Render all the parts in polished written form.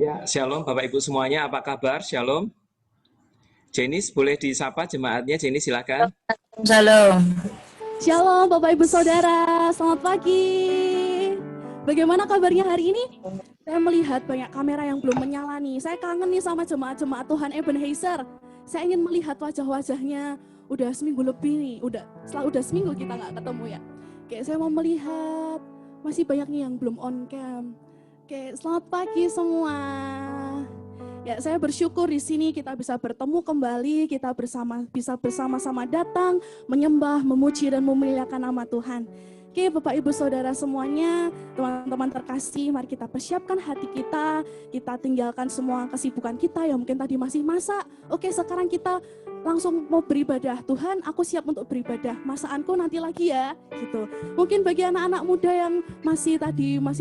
Ya, Shalom Bapak Ibu semuanya, apa kabar? Shalom. Jenis, boleh disapa jemaatnya, Jenis silakan. Shalom. Shalom Bapak Ibu Saudara, selamat pagi. Bagaimana kabarnya hari ini? Saya melihat banyak kamera yang belum menyala nih. Saya kangen nih sama jemaat-jemaat Tuhan Ebenezer. Saya ingin melihat wajah-wajahnya. Udah seminggu lebih nih, udah seminggu kita nggak ketemu ya. Kayak saya mau melihat, masih banyak nih yang belum on cam. Oke, selamat pagi semua. Ya, saya bersyukur di sini kita bisa bertemu kembali, kita bisa bersama-sama datang, menyembah, memuji dan memuliakan nama Tuhan. Oke, Bapak Ibu Saudara semuanya, teman-teman terkasih, mari kita persiapkan hati kita tinggalkan semua kesibukan kita yang mungkin tadi masih masak. Oke, sekarang kita langsung mau beribadah. Tuhan, aku siap untuk beribadah. Masakanku nanti lagi ya, gitu. Mungkin bagi anak-anak muda yang masih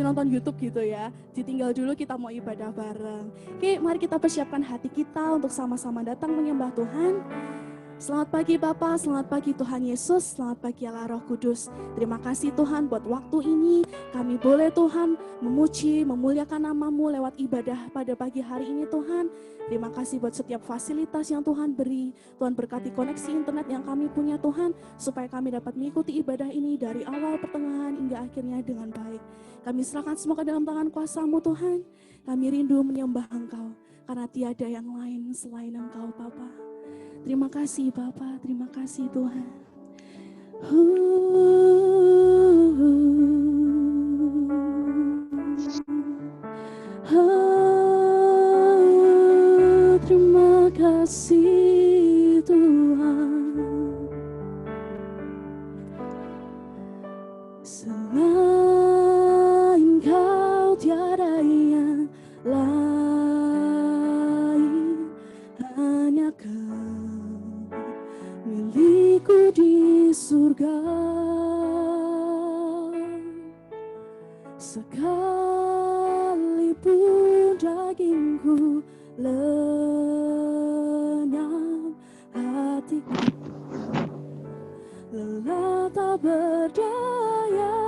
nonton YouTube gitu ya, ditinggal dulu, kita mau ibadah bareng. Oke, mari kita persiapkan hati kita untuk sama-sama datang menyembah Tuhan. Selamat pagi Bapa, selamat pagi Tuhan Yesus, selamat pagi Allah Roh Kudus. Terima kasih Tuhan buat waktu ini, kami boleh Tuhan memuji, memuliakan nama-Mu lewat ibadah pada pagi hari ini Tuhan. Terima kasih buat setiap fasilitas yang Tuhan beri. Tuhan berkati koneksi internet yang kami punya Tuhan, supaya kami dapat mengikuti ibadah ini dari awal, pertengahan, hingga akhirnya dengan baik. Kami serahkan semua ke dalam tangan kuasa-Mu Tuhan. Kami rindu menyembah Engkau, karena tiada yang lain selain Engkau Bapa. Terima kasih Bapa, terima kasih Tuhan. Terima kasih Tuhan. Selain Kau tiada yang lain, hanya Kau milikku di surga. Sekalipun dagingku lenyap, hatiku lelah tak berdaya.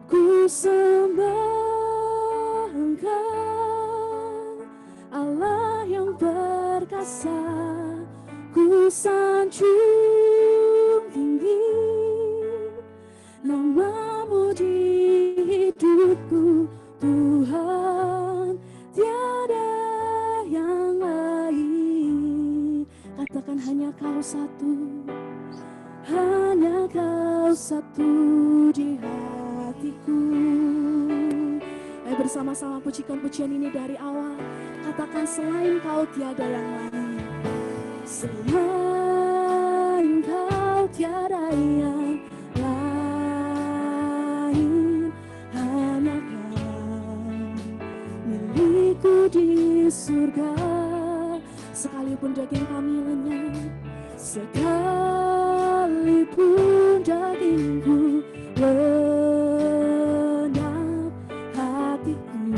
Ku sembah Engkau, Allah yang perkasa. Ku sanjung tinggi nama-Mu di hidupku, Tuhan, tiada yang lain. Katakan hanya Kau satu, hanya Kau satu di hatiku. Ayo bersama-sama pujikan pujian ini dari awal. Katakan selain Kau tiada yang lain. Selain Kau tiada yang lain, hanya Kau milikku di surga. Sekalipun daging kami lenyap, sekalipun dagingku lenyap, hatiku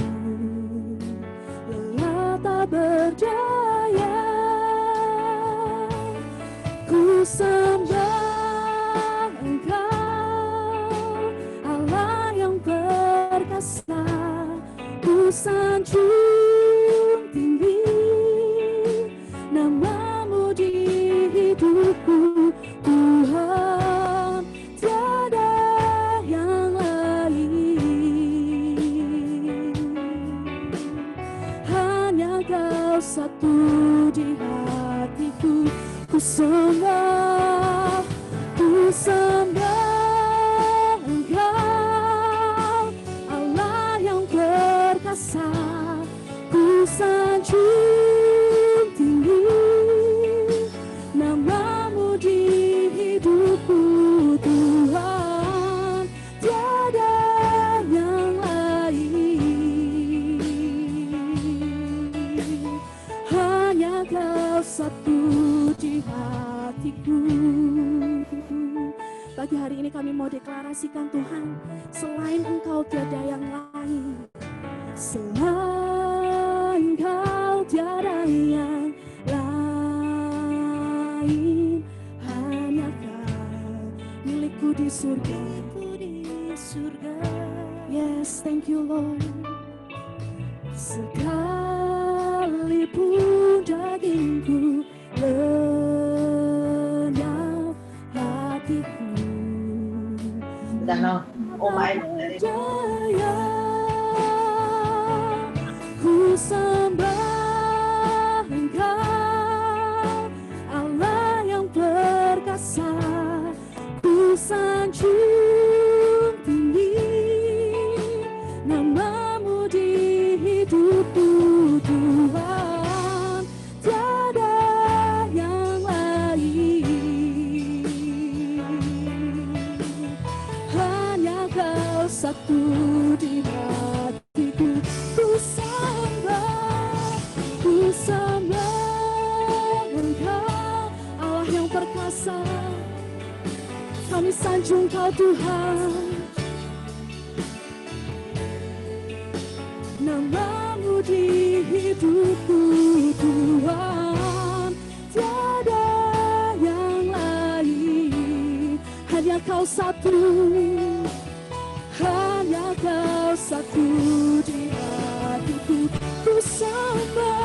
lelah tak berdaya. Ku sembah Engkau, Allah yang perkasa. Ku sanjung tinggi nama-Mu di hidupku, Tuhan, tiada yang lain. Hanya Kau satu di hatiku. Ku sembah Engkau, Allah yang perkasa. Ku sanjung tinggi nama-Mu di hidupku, Tuhan, tiada yang lain. Hanya Kau satu di hatiku. Pagi hari ini kami mau deklarasikan Tuhan, selain Engkau tiada yang lain. Selain Kau tiada yang lain, hanya Kau di surga. Yes, thank you Lord. sembah Engkau, Allah yang perkasa. Ku sanjung tinggi namamu di hidupku Tuhan, tiada yang lain. Hanya Kau satu di hatiku. Ku sembah Engkau, Allah yang perkasa. Kami sanjung Kau Tuhan, namamu di hidupku Tuhan, tiada yang lain. Hanya Kau satu, hanya Kau satu di hatiku. Ku sembah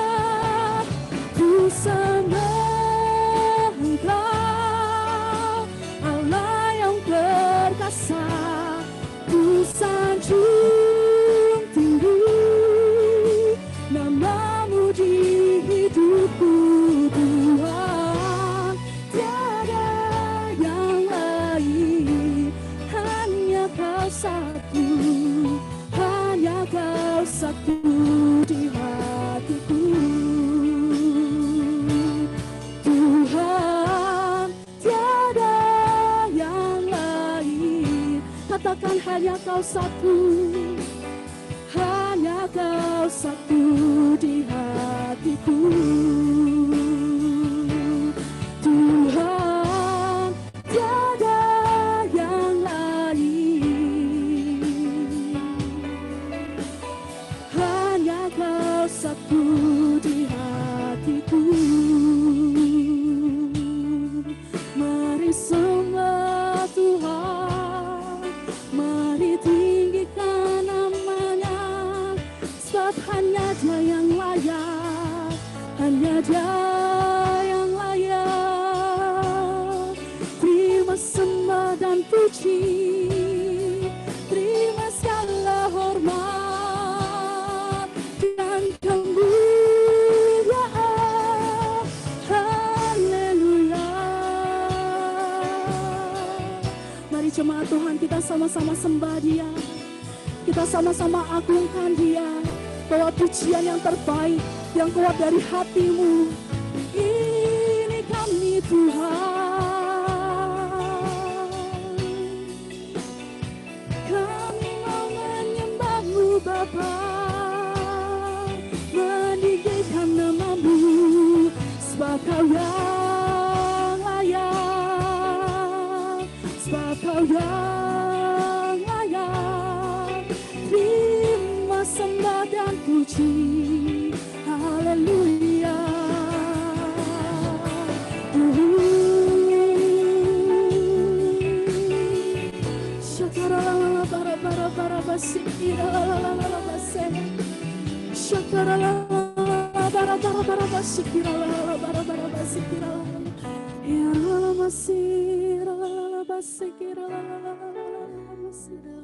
Engkau, Allah yang perkasa. Ku sanjung tinggi namamu di hidupku Tuhan, tiada yang lain. Hanya Kau satu, hanya Kau satu di hatiku Tuhan, tiada yang lain. Katakan hanya Kau satu, hanya Kau satu di hatiku Tuhan, tiada yang lain. Hanya Kau satu di hatiku. Mari sembah Tuhan, mari tinggikan namanya, sebab hanya Dia yang layak, hanya Dia yang layak. Terima sembah dan puji, terima segala hormat dan kemuliaan. Haleluya. Mari jemaat Tuhan, kita sama-sama sembah Dia, kita sama-sama agungkan Dia. Bawa pujian yang terbaik, yang keluar dari hatimu. Ini kami Tuhan, kami mau menyembah-Mu Bapa, meninggikan nama-Mu, sebab Kau yang layak, sebab Kau yang layak. Terima sembah dan puji, haleluya. Shakarala bara bara bara basikira la la la la base. Shakarala bara bara bara basikira la la bara bara basikira. Ya la masira la la basikira la la la masira.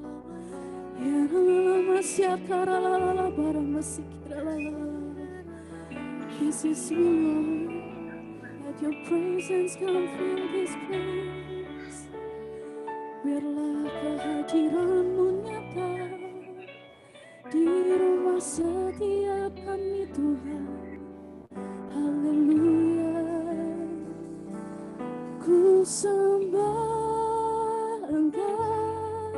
Ya la masyakara la la la bara basikira la la. This is you, Lord. Let your presence come fill this place. Biarlah kehadiran-Mu nyata di rumah setiap kami Tuhan. Haleluya. Ku sembah Engkau,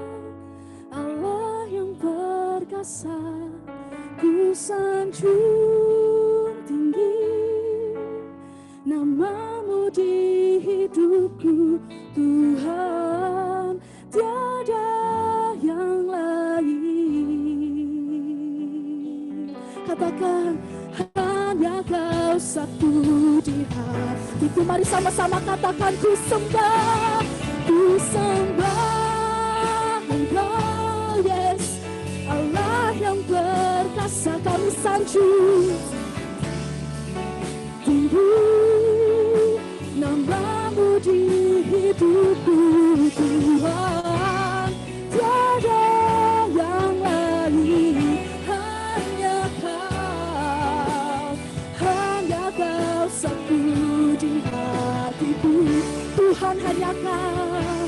Allah yang perkasa. Ku sanjung tinggi nama-Mu di hidupku Tuhan, tiada yang lain. Katakan hanya Kau satu di hatiku. Mari sama-sama katakan, ku sembah Engkau, yes, Allah yang perkasa. Kami sanjung tinggi nama-Mu di hidupku Tuhan, tiada yang lain. Hanya Kau katakan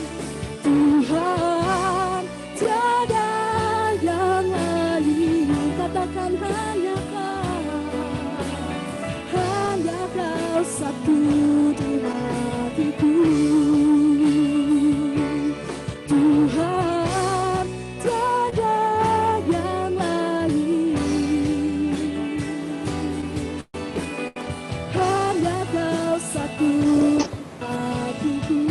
Tuhan, tiada yang lain. Katakan hanya Kau satu di hatiku. Tuhan, tiada yang lain. Hanya Kau satu hatiku.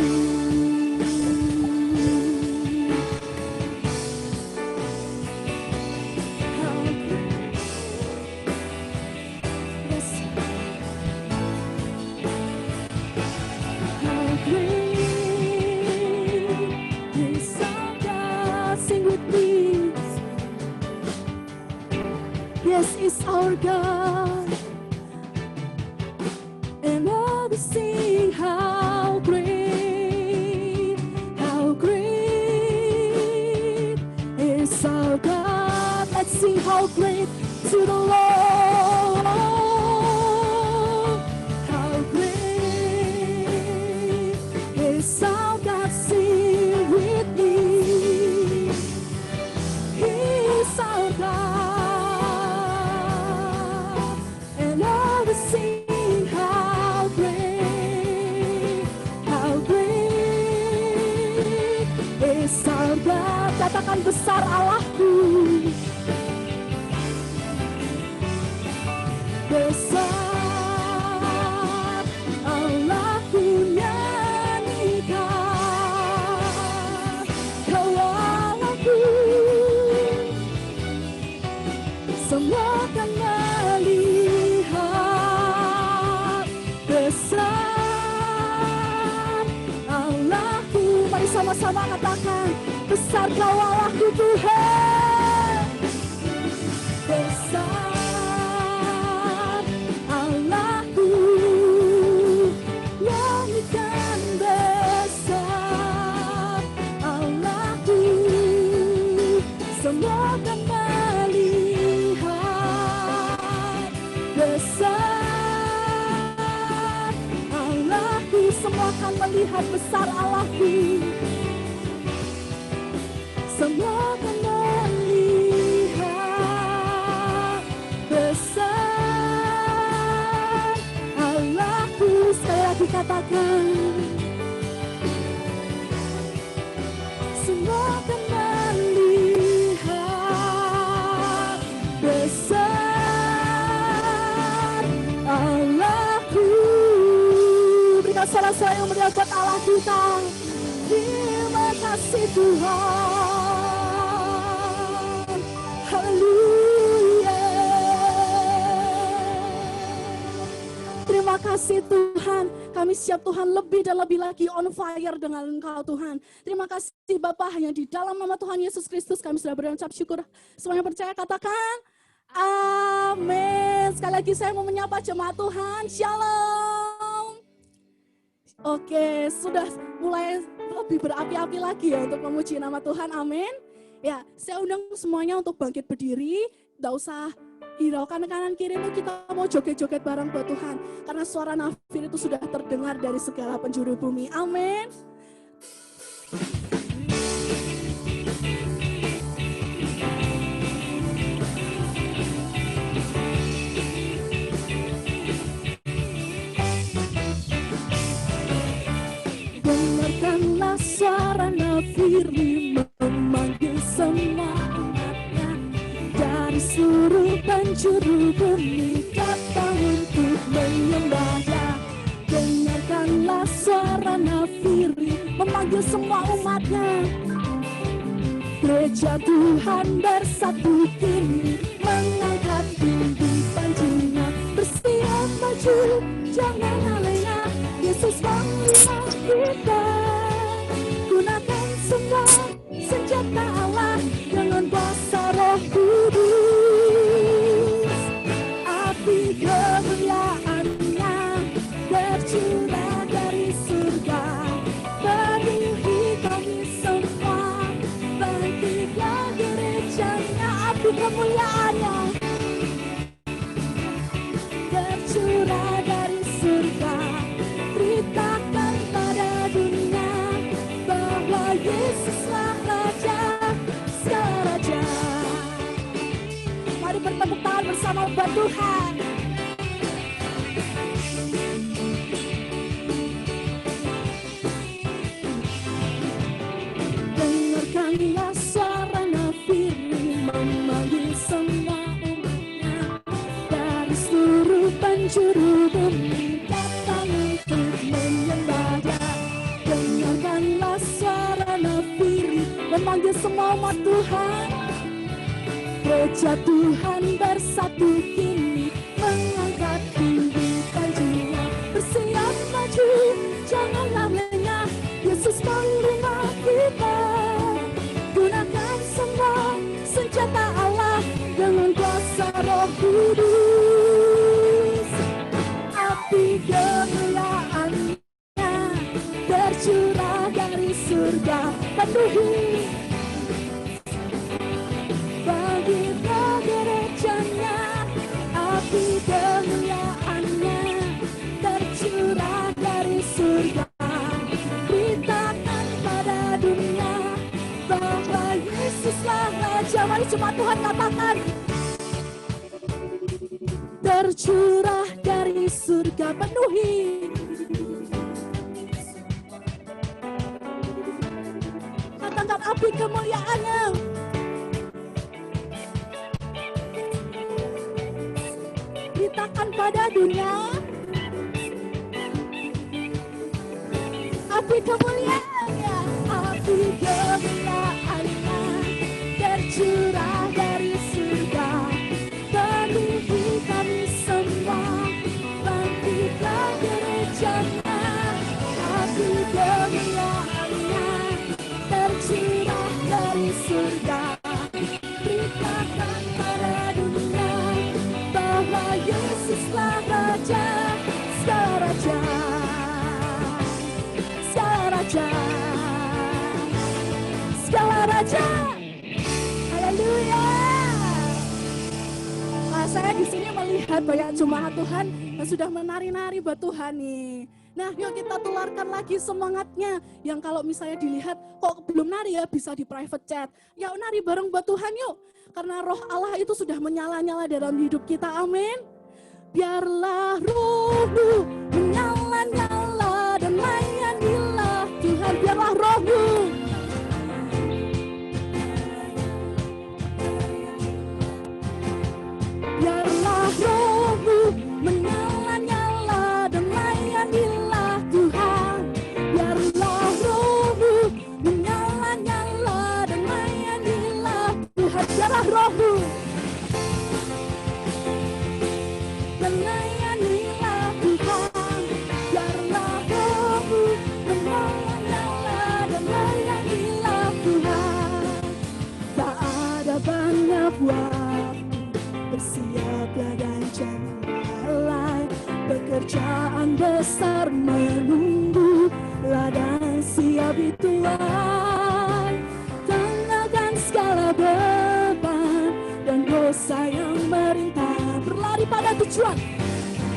Yes, is our God, and all the sing how great is our God. Let's sing how great to the Lord. How great is our God, sing with me. He is our God. Sing how great is our God. Katakan besar Allahku, besar Allahku, nyanyikan Kau Allahku, semua akan melihat besar Allahku. Mari sama-sama katakan besar Kau Allahku Tuhan. Besar Allahku, nyanyikan besar Allahku, semua akan melihat besar Allahku, semua akan melihat besar Allahku, semua akan melihat besar Allahku. Sekali lagi katakan, semua akan melihat besar Allahku. Berikan suara-suara yang meriah buat Allah kita. Terima kasih Tuhan. Haleluya. Terima kasih Tuhan. Kami siap Tuhan lebih dan lebih lagi on fire dengan Engkau Tuhan. Terima kasih Bapa, hanya di dalam nama Tuhan Yesus Kristus kami sudah berucap syukur. Semuanya percaya katakan amin. Sekali lagi saya mau menyapa jemaat Tuhan. Shalom. Oke, sudah mulai lebih berapi-api lagi ya untuk memuji nama Tuhan. Amin. Ya, saya undang semuanya untuk bangkit berdiri. Tidak usah hiraukan kanan kiri, itu kita mau joget-joget bareng buat Tuhan. Karena suara nafir itu sudah terdengar dari segala penjuru bumi. Amin. Dengarkanlah suara nafir memanggil semua umatnya dari seluruh penjuru bumi datang untuk menyembahnya. Dengarkanlah suara nafiri memanggil semua umatnya. Gereja Tuhan bersatu kini mengangkat tinggi panjinya. Bersiap maju, jangan lengah. Yesus panggil kita. Gunakan semua senjata Allah dengan kuasa Roh Kudus. Api kemuliaan-Nya bercurah dari surga, penuhi kami semua. Bangkitlah gereja-Nya, api kemuliaan bertepuk tangan bersama buat Tuhan. Dengarkanlah suara firman memanggil semua umatnya dari seluruh penjuru bumi datang untuk menyembah Dia. Dengarkanlah suara firman memanggil semua umat Tuhan. Gereja Tuhan bersatu kini mengangkat tinggikan jiwa. Bersiap maju, janganlah lengah. Yesus menerima kita. Gunakan semua senjata Allah dengan kuasa Roh Kudus. Api kemuliaannya tercurah dari surga, penuhi bagi gerejanya. Api kemuliaannya tercurah dari surga. Beritakan pada dunia bahwa Yesuslah Raja. Mari jemaat Tuhan katakan, tercurah dari surga, penuhi katakan api kemuliaannya. Beritakan pada dunia api kemuliaannya. Api kemuliaannya tercurah dari surga. Penuhi kami semua, bangkitlah gerejanya. Api kemuliaannya tercurah dari surga. Beritakan pada dunia bahwa Yesuslah Raja, segala raja, segala raja, segala raja. Haleluya. Nah, saya di sini melihat banyak jemaat Tuhan yang sudah menari-nari buat Tuhan nih. Nah, yuk kita tularkan lagi semangatnya. Yang kalau misalnya dilihat kok belum nari ya, bisa di private chat. Yuk nari bareng buat Tuhan yuk. Karena roh Allah itu sudah menyala-nyala dalam hidup kita. Amin. Biarlah rohmu menyala-nyala dan layanilah Tuhan. Biarlah rohmu. Biarlah rohmu menyala-nyala dan layanilah Tuhan. Biarlah rohmu menyala-nyala dan layanilah Tuhan. Biarlah rohmu melayanilah Tuhan. Biarlah rohmu menyala-nyala dan layanilah Tuhan. Tak ada banyak waktu, bersiaplah dan janganlah. Pekerjaan besar menunggu, ladang siap di Tuhan. Tenangkan segala beban dan dosa yang merintah. Berlari pada tujuan,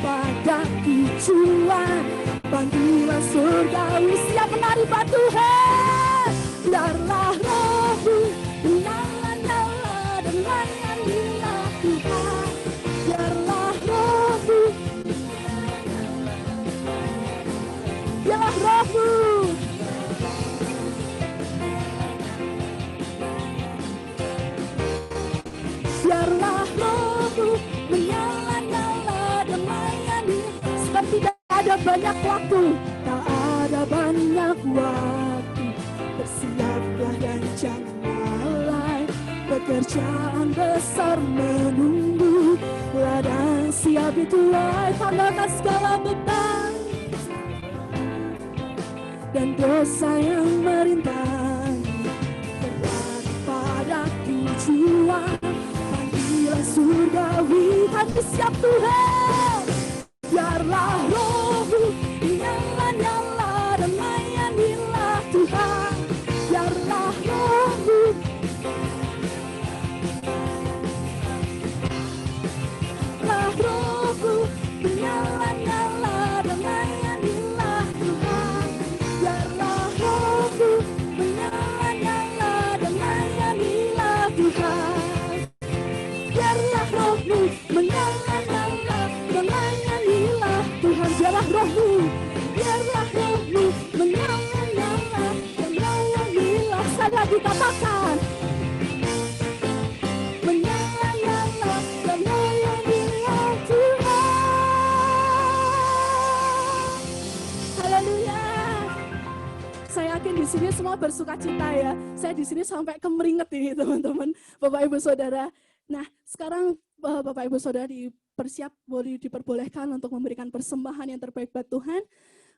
pada tujuan. Panggilan surgawi siap menari buat Tuhan. Biarlah rohmu menyala-nyala dan layanilah Tuhan. Biarlah rohmu, biarlah rohmu. Biarlah rohmu menyala-nyala dan layani. Sebab tidak ada banyak waktu, tak ada banyak waktu. Bersiaplah dan janganlah. Pekerjaan besar menunggu, ladang siap dituai. Tanggalkan segala beban dan dosa yang merintangi. Berlari pada tujuan, panggilan surgawi. Hati siap Tuhan. Biarlah rohmu menyala-nyala dan layanilah Tuhan. Biarlah rohmu menyala-nyala dan layanilah Tuhan. Biarlah rohmu menyala-nyala dan layanilah Tuhan. Biarlah rohmu menyala-nyala, melayanilah Tuhan. Biarlah rohmu menyala-nyala, melayanilah. Sekali lagi katakan, menyala-nyala, melayanilah Tuhan. Haleluya. Saya yakin di sini semua bersuka cita ya. Saya di sini sampai kemeringet ini teman-teman, Bapak Ibu Saudara. Nah, sekarang Bapak Ibu Saudara boleh diperbolehkan untuk memberikan persembahan yang terbaik buat Tuhan.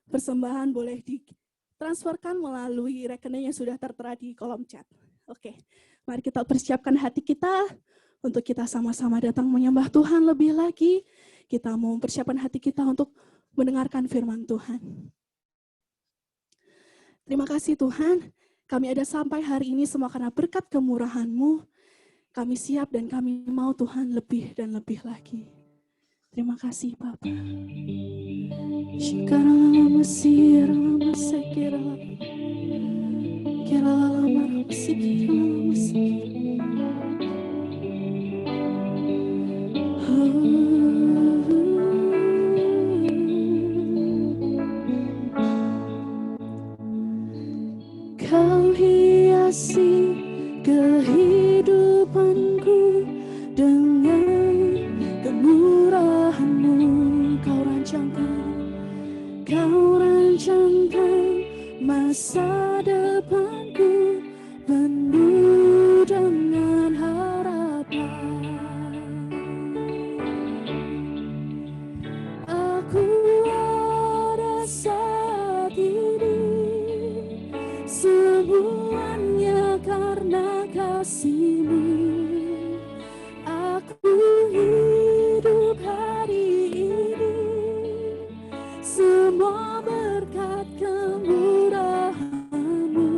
Persembahan boleh ditransferkan melalui rekening yang sudah tertera di kolom chat. Oke, mari kita persiapkan hati kita untuk kita sama-sama datang menyembah Tuhan lebih lagi. Kita mau mempersiapkan hati kita untuk mendengarkan firman Tuhan. Terima kasih Tuhan, kami ada sampai hari ini semua karena berkat kemurahan-Mu. Kami siap dan kami mau Tuhan lebih dan lebih lagi. Terima kasih Bapa. Kau hiasi kehidupanku dengan kemurahan-Mu. Kau rancangkan masa depanku penuh dengan harapan. Aku ada saat ini, semuanya karena kasih-Mu. Aku hidup hari ini, semua berkat kemurahan-Mu.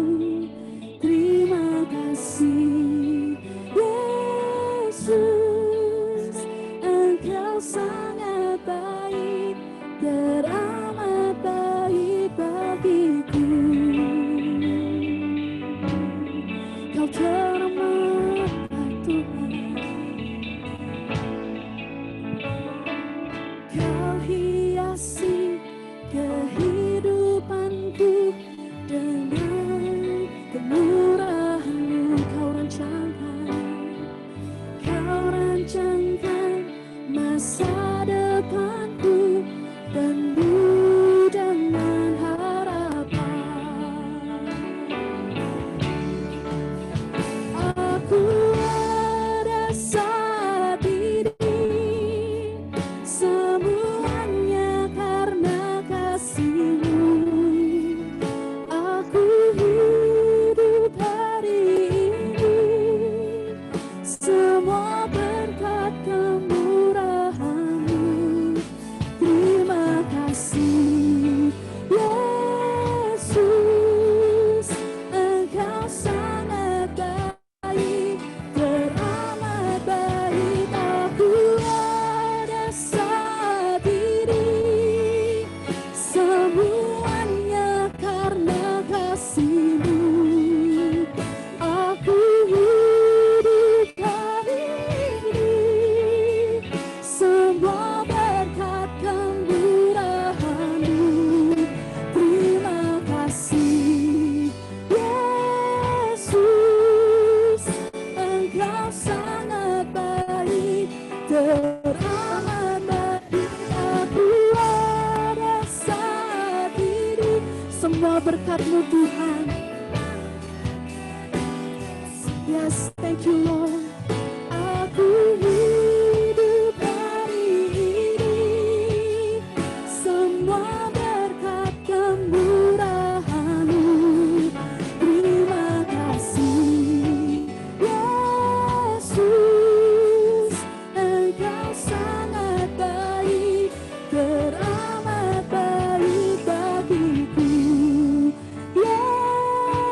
Terima kasih Yesus, Engkau sangat baik, teramat baik bagiku. Kau teramat baik Tuhan. Kau hiasi kehidupanku dengan kemurahan-Mu. Kau rancangkan masa depanku penuh dengan harapan. Aku ada saat ini, semuanya karena kasih-Mu. Aku hidup hari ini, semua berkat kemurahan-Mu. Terima kasih Yesus, Engkau sangat baik, teramat baik. Aku ada saat ini, semuanya karena kasih-Mu. Aku hidup hari ini, semua berkat kemurahan-Mu. Terima kasih Yesus, Engkau sangat baik, teramat baik. Aku ada saat ini, semua berkat-Mu Tuhan. Yes, thank you Lord. Aku hidup hari ini, semua berkat kemurahan-Mu. Terima kasih Yesus, Engkau sangat baik, teramat baik bagiku.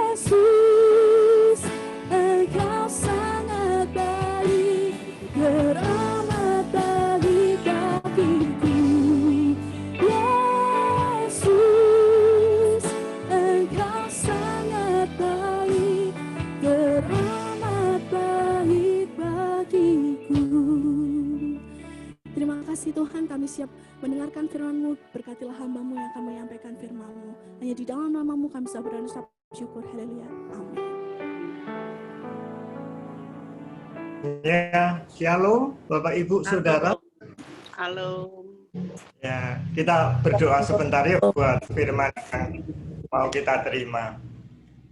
Yesus, Engkau sangat baik, teramat baik bagiku. Yesus, Engkau sangat baik, teramat baik bagiku. Terima kasih Tuhan, kami siap mendengarkan firman-Mu. Berkatilah hamba-Mu yang akan menyampaikan firman-Mu. Hanya di dalam nama-Mu kami bisa berdoa syukur. Haleluya. Amin. Ya, shalom Bapak Ibu Saudara. Halo. Ya, kita berdoa sebentar ya buat firman yang mau kita terima.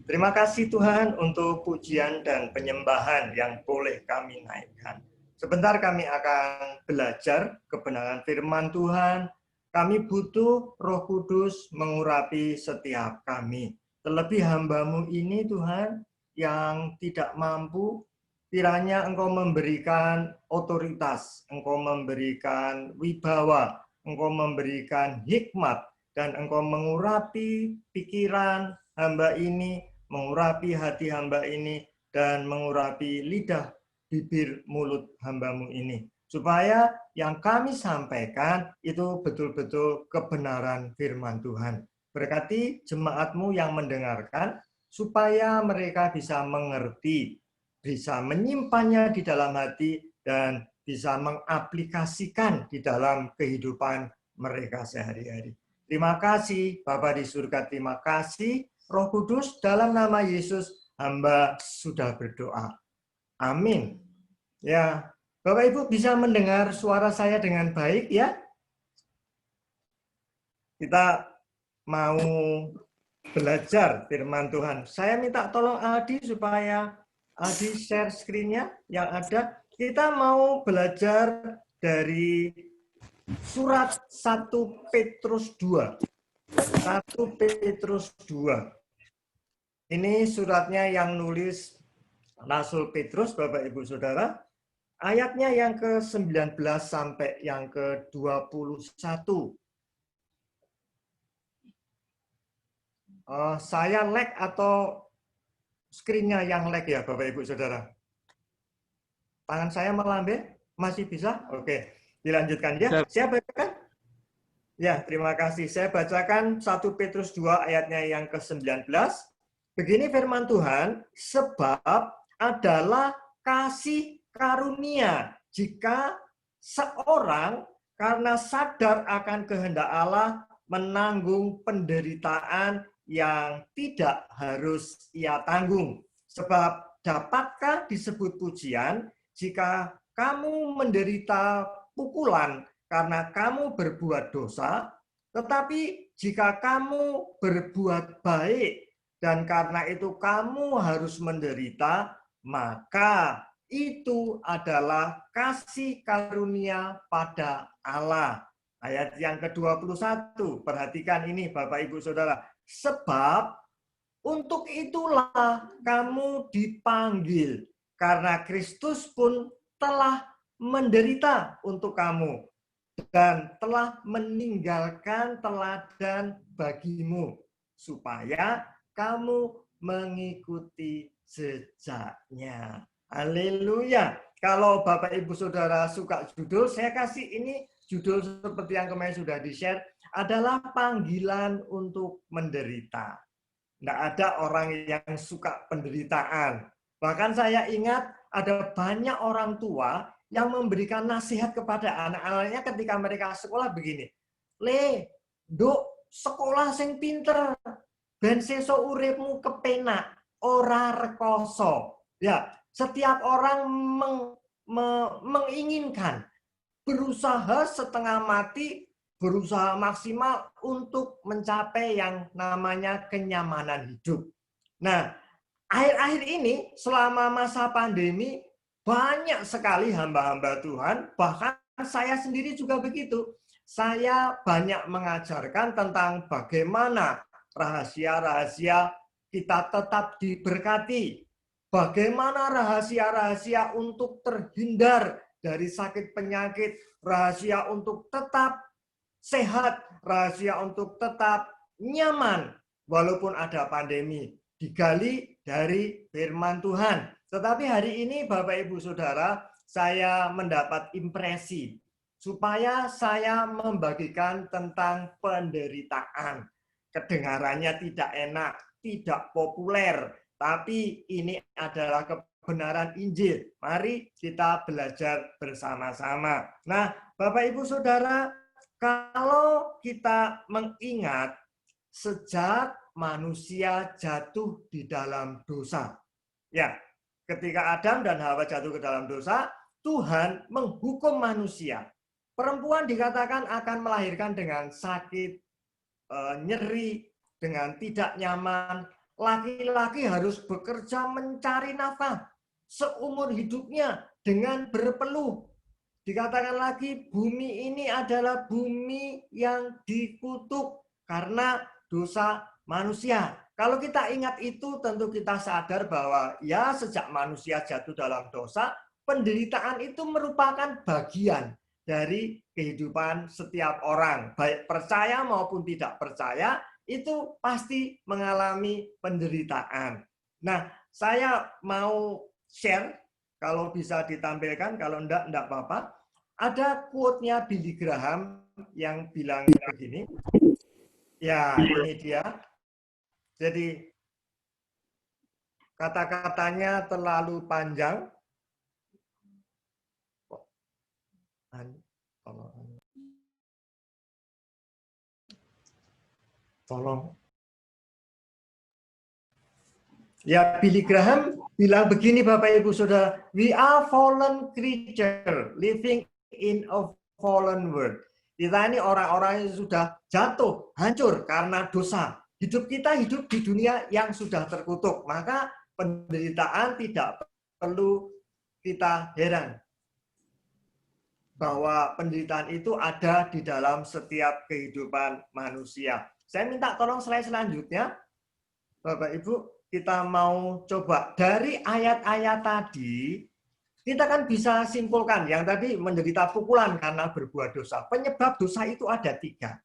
Terima kasih Tuhan untuk pujian dan penyembahan yang boleh kami naikkan. Sebentar kami akan belajar kebenaran firman Tuhan. Kami butuh Roh Kudus mengurapi setiap kami. Terlebih hamba-Mu ini Tuhan yang tidak mampu, kiranya Engkau memberikan otoritas, Engkau memberikan wibawa, Engkau memberikan hikmat, dan Engkau mengurapi pikiran hamba ini, mengurapi hati hamba ini, dan mengurapi lidah, bibir, mulut hamba-Mu ini. Supaya yang kami sampaikan itu betul-betul kebenaran firman Tuhan. Berkati jemaat-Mu yang mendengarkan, supaya mereka bisa mengerti, bisa menyimpannya di dalam hati, dan bisa mengaplikasikan di dalam kehidupan mereka sehari-hari. Terima kasih Bapa di surga, terima kasih Roh Kudus, dalam nama Yesus hamba sudah berdoa. Amin. Ya, Bapak Ibu bisa mendengar suara saya dengan baik ya? Kita mau belajar firman Tuhan. Saya minta tolong Aldi supaya Aldi share screen-nya yang ada. Kita mau belajar dari surat 1 Petrus 2. 1 Petrus 2. Ini suratnya yang nulis Rasul Petrus, Bapak Ibu Saudara. Ayatnya yang ke-19 sampai yang ke-21. Saya lag atau screen-nya yang lag ya Bapak Ibu Saudara? Tangan saya melambai? Masih bisa? Oke, dilanjutkan ya. Saya bacakan? Ya, terima kasih. Saya bacakan 1 Petrus 2 ayatnya yang ke-19. Begini firman Tuhan, sebab adalah kasih karunia jika seorang karena sadar akan kehendak Allah menanggung penderitaan yang tidak harus ia tanggung. Sebab dapatkah disebut pujian jika kamu menderita pukulan karena kamu berbuat dosa, tetapi jika kamu berbuat baik dan karena itu kamu harus menderita, maka itu adalah kasih karunia pada Allah. Ayat yang ke-21, perhatikan ini Bapak Ibu Saudara. Sebab untuk itulah kamu dipanggil, karena Kristus pun telah menderita untuk kamu dan telah meninggalkan teladan bagimu, supaya kamu mengikuti jejaknya. Haleluya. Kalau Bapak Ibu Saudara suka judul, saya kasih ini judul seperti yang kemarin sudah di-share, adalah panggilan untuk menderita. Tidak ada orang yang suka penderitaan. Bahkan saya ingat ada banyak orang tua yang memberikan nasihat kepada anak-anaknya ketika mereka sekolah begini. Le, nduk sekolah sing pinter, ben sesuk uripmu kepenak, ora rekoso. Ya, setiap orang menginginkan, berusaha setengah mati, berusaha maksimal untuk mencapai yang namanya kenyamanan hidup. Nah, akhir-akhir ini selama masa pandemi banyak sekali hamba-hamba Tuhan, bahkan saya sendiri juga begitu. Saya banyak mengajarkan tentang bagaimana rahasia-rahasia kita tetap diberkati. Bagaimana rahasia-rahasia untuk terhindar dari sakit penyakit, rahasia untuk tetap sehat, rahasia untuk tetap nyaman walaupun ada pandemi. Digali dari firman Tuhan. Tetapi hari ini Bapak Ibu Saudara, saya mendapat impresi supaya saya membagikan tentang penderitaan. Kedengarannya tidak enak, tidak populer, tapi ini adalah kebenaran Injil. Mari kita belajar bersama-sama. Nah, Bapak Ibu Saudara, kalau kita mengingat sejak manusia jatuh di dalam dosa. Ya, ketika Adam dan Hawa jatuh ke dalam dosa, Tuhan menghukum manusia. Perempuan dikatakan akan melahirkan dengan sakit, nyeri, dengan tidak nyaman. Laki-laki harus bekerja mencari nafkah seumur hidupnya dengan berpeluh. Dikatakan lagi, bumi ini adalah bumi yang dikutuk karena dosa manusia. Kalau kita ingat itu, tentu kita sadar bahwa ya sejak manusia jatuh dalam dosa, penderitaan itu merupakan bagian dari kehidupan setiap orang, baik percaya maupun tidak percaya, itu pasti mengalami penderitaan. Nah, saya mau share, kalau bisa ditampilkan, kalau enggak apa-apa. Ada quote-nya Billy Graham yang bilang begini. Ya, ini dia. Jadi, kata-katanya terlalu panjang. Tolong. Ya, Billy Graham bilang begini, Bapak Ibu Saudara, we are fallen creature living in a fallen world. Kita ini orang-orang yang sudah jatuh, hancur karena dosa. Hidup kita hidup di dunia yang sudah terkutuk. Maka penderitaan tidak perlu kita heran. Bahwa penderitaan itu ada di dalam setiap kehidupan manusia. Saya minta tolong slide selanjutnya. Bapak Ibu, kita mau coba dari ayat-ayat tadi, kita kan bisa simpulkan yang tadi menderita pukulan karena berbuat dosa. Penyebab dosa itu ada tiga.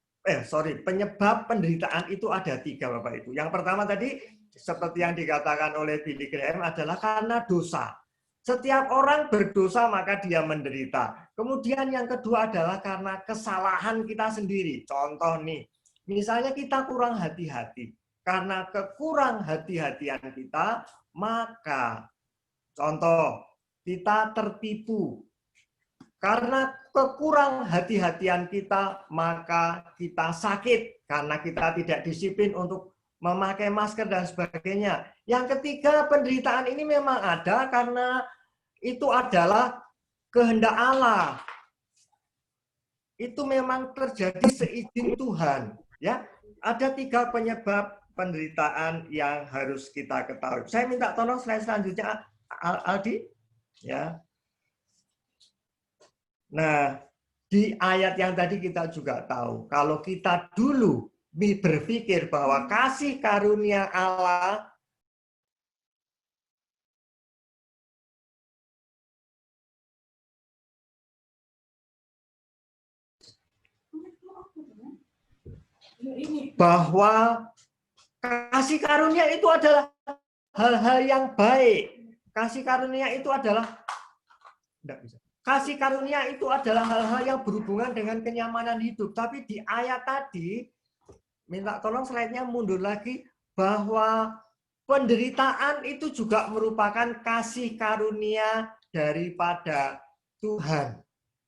Penyebab penderitaan itu ada tiga, Bapak Ibu. Yang pertama tadi, seperti yang dikatakan oleh Billy Graham, adalah karena dosa. Setiap orang berdosa maka dia menderita. Kemudian yang kedua adalah karena kesalahan kita sendiri. Contoh nih, misalnya kita kurang hati-hati. Karena kekurang hati-hatian kita, maka contoh, kita tertipu. Karena kekurang hati-hatian kita, maka kita sakit. Karena kita tidak disiplin untuk memakai masker dan sebagainya. Yang ketiga, penderitaan ini memang ada karena itu adalah kehendak Allah. Itu memang terjadi seizin Tuhan. Ya, ada tiga penyebab penderitaan yang harus kita ketahui. Saya minta tolong slide selanjutnya, Aldi. Ya. Nah, di ayat yang tadi kita juga tahu, kalau kita dulu berpikir bahwa kasih karunia Allah bahwa kasih karunia itu adalah hal-hal yang baik. Kasih karunia itu adalah kasih karunia itu adalah hal-hal yang berhubungan dengan kenyamanan hidup. Tapi di ayat tadi, minta tolong slide-nya mundur lagi, bahwa penderitaan itu juga merupakan kasih karunia daripada Tuhan.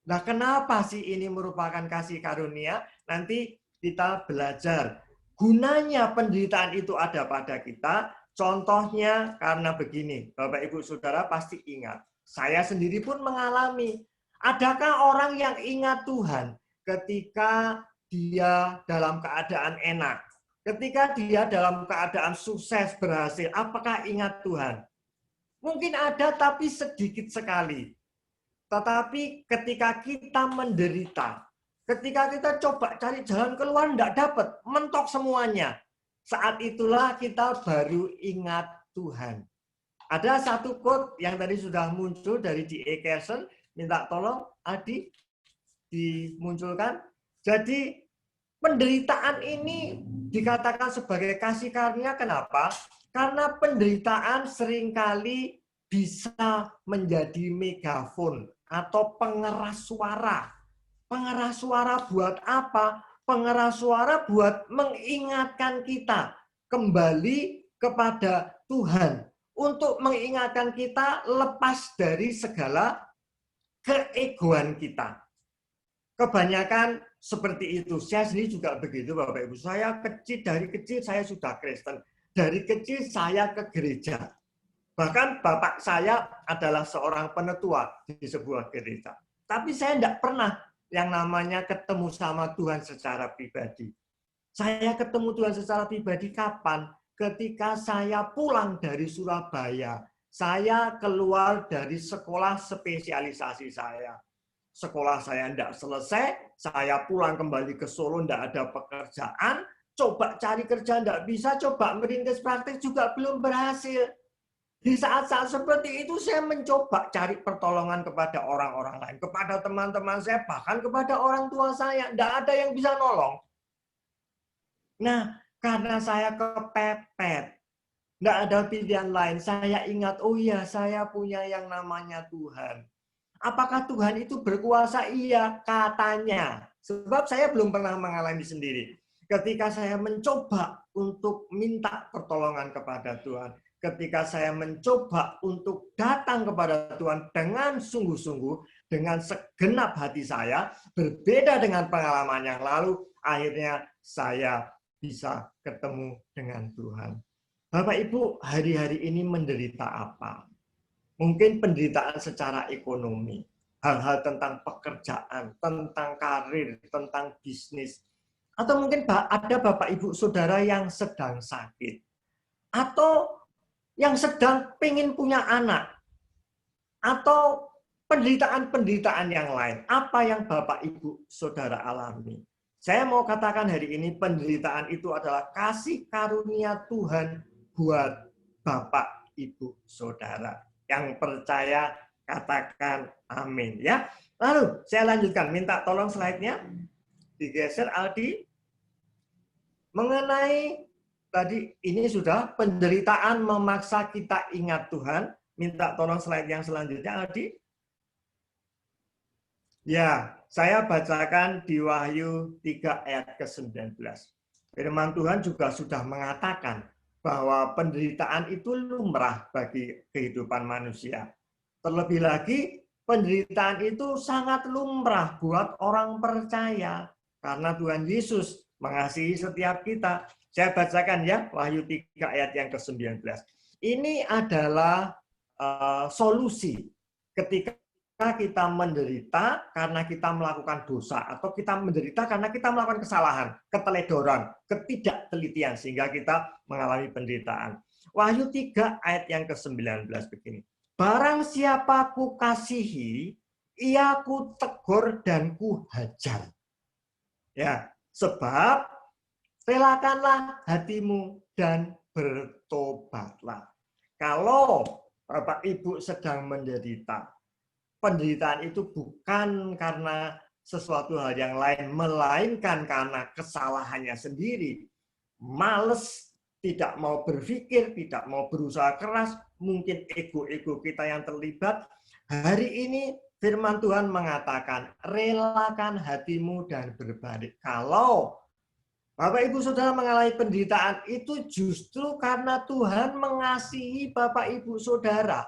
Nah, kenapa sih ini merupakan kasih karunia? Nanti kita belajar. Gunanya penderitaan itu ada pada kita, contohnya karena begini, Bapak Ibu Saudara pasti ingat. Saya sendiri pun mengalami. Adakah orang yang ingat Tuhan ketika dia dalam keadaan enak? Ketika dia dalam keadaan sukses, berhasil, apakah ingat Tuhan? Mungkin ada, tapi sedikit sekali. Tetapi ketika kita menderita, ketika kita coba cari jalan keluar, tidak dapat, mentok semuanya. Saat itulah kita baru ingat Tuhan. Ada satu quote yang tadi sudah muncul dari D.A. Carson, minta tolong Adi dimunculkan. Jadi penderitaan ini dikatakan sebagai kasih karunia, kenapa? Karena penderitaan seringkali bisa menjadi megafon atau pengeras suara. Pengeras suara buat apa? Pengeras suara buat mengingatkan kita kembali kepada Tuhan. untuk mengingatkan kita lepas dari segala keegoan kita. Kebanyakan seperti itu. Saya sendiri juga begitu, Bapak Ibu. Dari kecil saya sudah Kristen. Dari kecil saya ke gereja. Bahkan bapak saya adalah seorang penetua di sebuah gereja. Tapi saya tidak pernah yang namanya ketemu sama Tuhan secara pribadi. Saya ketemu Tuhan secara pribadi kapan? Ketika saya pulang dari Surabaya. Saya keluar dari sekolah spesialisasi saya. Sekolah saya tidak selesai, saya pulang kembali ke Solo, tidak ada pekerjaan, coba cari kerja tidak bisa, coba merintis praktik juga belum berhasil. Di saat-saat seperti itu saya mencoba cari pertolongan kepada orang-orang lain, kepada teman-teman saya, bahkan kepada orang tua saya. Tidak ada yang bisa nolong. Nah, karena saya kepepet, tidak ada pilihan lain, saya ingat, oh iya, saya punya yang namanya Tuhan. Apakah Tuhan itu berkuasa? Iya, katanya. Sebab saya belum pernah mengalami sendiri. Ketika saya mencoba untuk minta pertolongan kepada Tuhan, ketika saya mencoba untuk datang kepada Tuhan dengan sungguh-sungguh, dengan segenap hati saya, berbeda dengan pengalaman yang lalu, akhirnya saya bisa ketemu dengan Tuhan. Bapak Ibu, hari-hari ini menderita apa? Mungkin penderitaan secara ekonomi, hal-hal tentang pekerjaan, tentang karir, tentang bisnis. Atau mungkin ada Bapak Ibu Saudara yang sedang sakit. Atau yang sedang pengen punya anak. Atau penderitaan-penderitaan yang lain. Apa yang Bapak Ibu Saudara alami? Saya mau katakan hari ini penderitaan itu adalah kasih karunia Tuhan buat Bapak Ibu Saudara. Yang percaya katakan amin ya. Lalu saya lanjutkan, minta tolong slide-nya digeser Aldi. Mengenai tadi ini sudah penderitaan memaksa kita ingat Tuhan. Minta tolong slide yang selanjutnya Aldi. Ya, saya bacakan di Wahyu 3 ayat ke-19. Firman Tuhan juga sudah mengatakan bahwa penderitaan itu lumrah bagi kehidupan manusia. Terlebih lagi, penderitaan itu sangat lumrah buat orang percaya. Karena Tuhan Yesus mengasihi setiap kita. Saya bacakan ya, Wahyu 3 ayat yang ke-19. Ini adalah solusi ketika kita menderita karena kita melakukan dosa, atau kita menderita karena kita melakukan kesalahan, keteledoran, ketidaktelitian, sehingga kita mengalami penderitaan. Wahyu 3 ayat yang ke-19 begini. Barang siapa ku kasihi, ia ku tegur dan ku hajar. Ya, sebab relakanlah hatimu dan bertobatlah. Kalau Bapak Ibu sedang menderita, penderitaan itu bukan karena sesuatu hal yang lain, melainkan karena kesalahannya sendiri. Males, tidak mau berpikir, tidak mau berusaha keras, mungkin ego-ego kita yang terlibat. Hari ini firman Tuhan mengatakan, relakan hatimu dan berbalik. Kalau Bapak Ibu Saudara mengalami penderitaan, itu justru karena Tuhan mengasihi Bapak Ibu Saudara.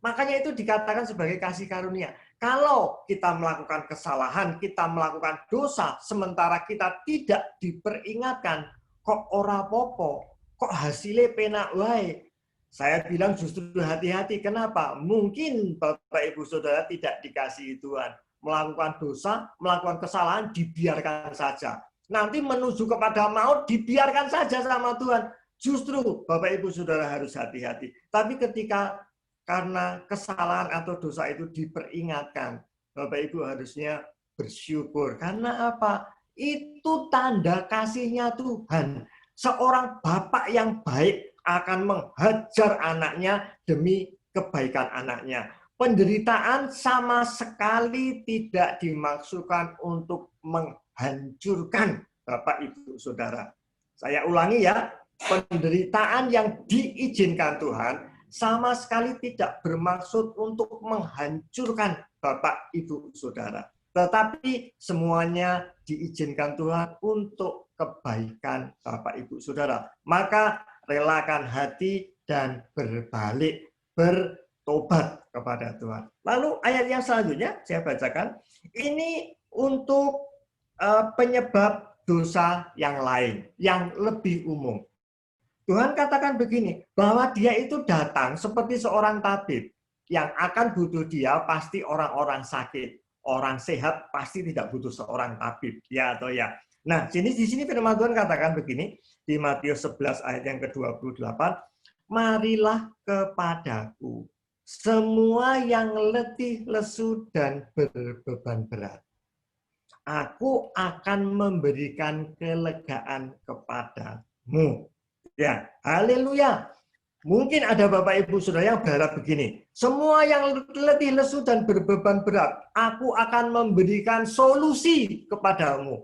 Makanya itu dikatakan sebagai kasih karunia. Kalau kita melakukan kesalahan, kita melakukan dosa, sementara kita tidak diperingatkan, kok ora popo, kok hasilnya penak wae. Saya bilang justru hati-hati. Kenapa? Mungkin Bapak Ibu Saudara tidak dikasihi Tuhan. Melakukan dosa, melakukan kesalahan, dibiarkan saja. Nanti menuju kepada maut, dibiarkan saja sama Tuhan. Justru Bapak Ibu Saudara harus hati-hati. Tapi ketika karena kesalahan atau dosa itu diperingatkan, Bapak Ibu harusnya bersyukur. Karena apa? Itu tanda kasihnya Tuhan. Seorang bapak yang baik akan menghajar anaknya demi kebaikan anaknya. Penderitaan sama sekali tidak dimaksudkan untuk menghancurkan Bapak Ibu Saudara. Saya ulangi ya, penderitaan yang diizinkan Tuhan sama sekali tidak bermaksud untuk menghancurkan Bapak Ibu Saudara. Tetapi semuanya diizinkan Tuhan untuk kebaikan Bapak Ibu Saudara. Maka relakan hati dan berbalik, bertobat kepada Tuhan. Lalu ayat yang selanjutnya saya bacakan. Ini untuk penyebab dosa yang lain, yang lebih umum. Tuhan katakan begini, bahwa dia itu datang seperti seorang tabib. Yang akan butuh dia pasti orang-orang sakit. Orang sehat pasti tidak butuh seorang tabib. Ya atau ya. Nah, di sini firman Tuhan katakan begini, di Matius 11 ayat yang ke-28, marilah kepadaku semua yang letih, lesu, dan berbeban berat. Aku akan memberikan kelegaan kepadamu. Ya, haleluya. Mungkin ada Bapak Ibu Saudara yang berharap begini, semua yang letih, lesu, dan berbeban berat, aku akan memberikan solusi kepadamu.